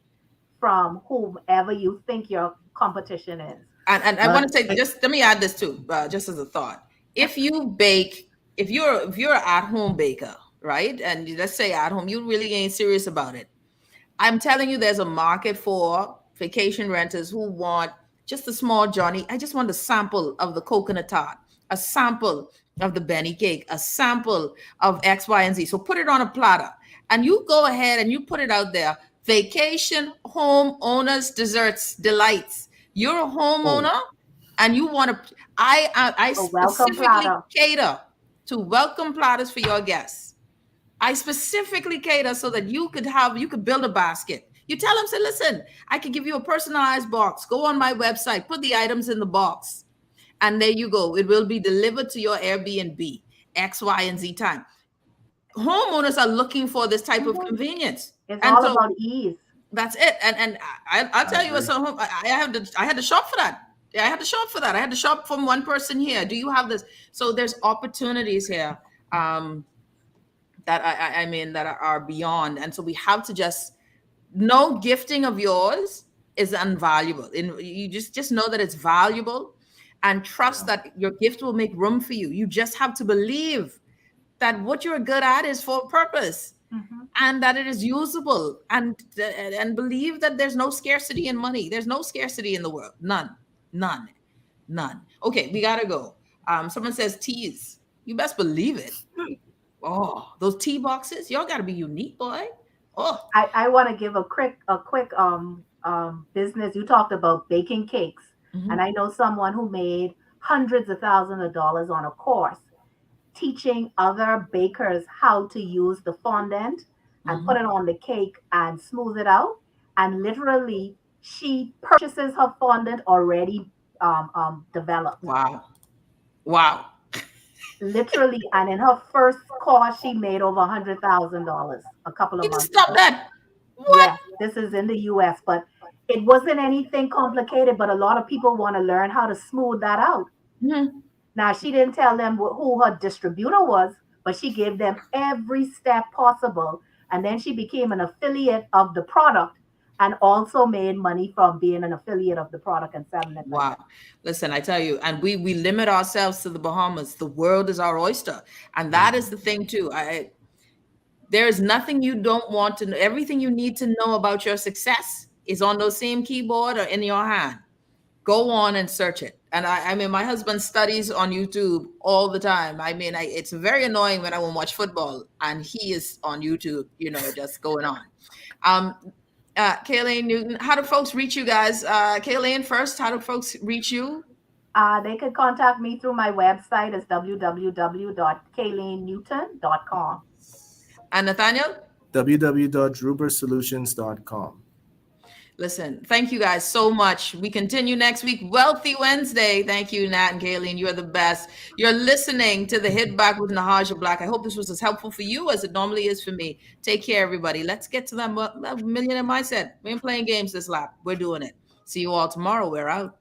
from whomever you think your competition is. And I want to say, just let me add this too, just as a thought. If you bake, if you're an at-home baker, right? And let's say at home, you really ain't serious about it. I'm telling you, there's a market for vacation renters who want just a small Johnny. I just want a sample of the coconut tart, a sample of the Benny cake, a sample of X, Y, and Z. So put it on a platter and you go ahead and you put it out there. Vacation home owners desserts delights. You're a homeowner and you want to, I specifically cater to welcome platters for your guests. I specifically cater so that you could build a basket. You tell them, say, listen, I can give you a personalized box. Go on my website, put the items in the box. And there you go. It will be delivered to your Airbnb, X, Y, and Z time. Homeowners are looking for this type of convenience. It's all about ease. That's it. And I'll tell you, as a home, I had to shop for that. I had to shop for that. I had to shop from one person here. Do you have this? So there's opportunities here that I mean that are beyond. And so we have to just no gifting of yours is invaluable. You just know that it's valuable and trust that your gift will make room for you. You just have to believe that what you're good at is for a purpose and that it is usable and believe that there's no scarcity in money. There's no scarcity in the world. None. Okay, we gotta go. Someone says teas. You best believe it. Oh, those tea boxes, y'all gotta be unique, boy. Oh, I want to give a quick business. You talked about baking cakes, and I know someone who made hundreds of thousands of dollars on a course teaching other bakers how to use the fondant and put it on the cake and smooth it out. And literally, she purchases her fondant already developed. Wow. Literally, and in her first course, she made over $100,000 a couple of months. Stop that. Yeah, this is in the US, but it wasn't anything complicated, but a lot of people want to learn how to smooth that out. Now, she didn't tell them who her distributor was, but she gave them every step possible. And then she became an affiliate of the product and also made money from being an affiliate of the product and selling it. Wow. Listen, I tell you, and we limit ourselves to the Bahamas. The world is our oyster. And that is the thing too. There is nothing you don't want to know. Everything you need to know about your success is on those same keyboard or in your hand. Go on and search it. And I mean, my husband studies on YouTube all the time. I mean, it's very annoying when I won't watch football and he is on YouTube, just going on. Kayleen Newton, how do folks reach you guys? Kayleen, first, how do folks reach you? They could contact me through my website. It's www.kayleennewton.com. And Nathaniel? www.drubersolutions.com. Listen, thank you guys so much. We continue next week. Wealthy Wednesday. Thank you, Nat and Kayleen. You're the best. You're listening to the Hit Back with Nahaja Black. I hope this was as helpful for you as it normally is for me. Take care, everybody. Let's get to that millionaire mindset. We ain't playing games this lap. We're doing it. See you all tomorrow. We're out.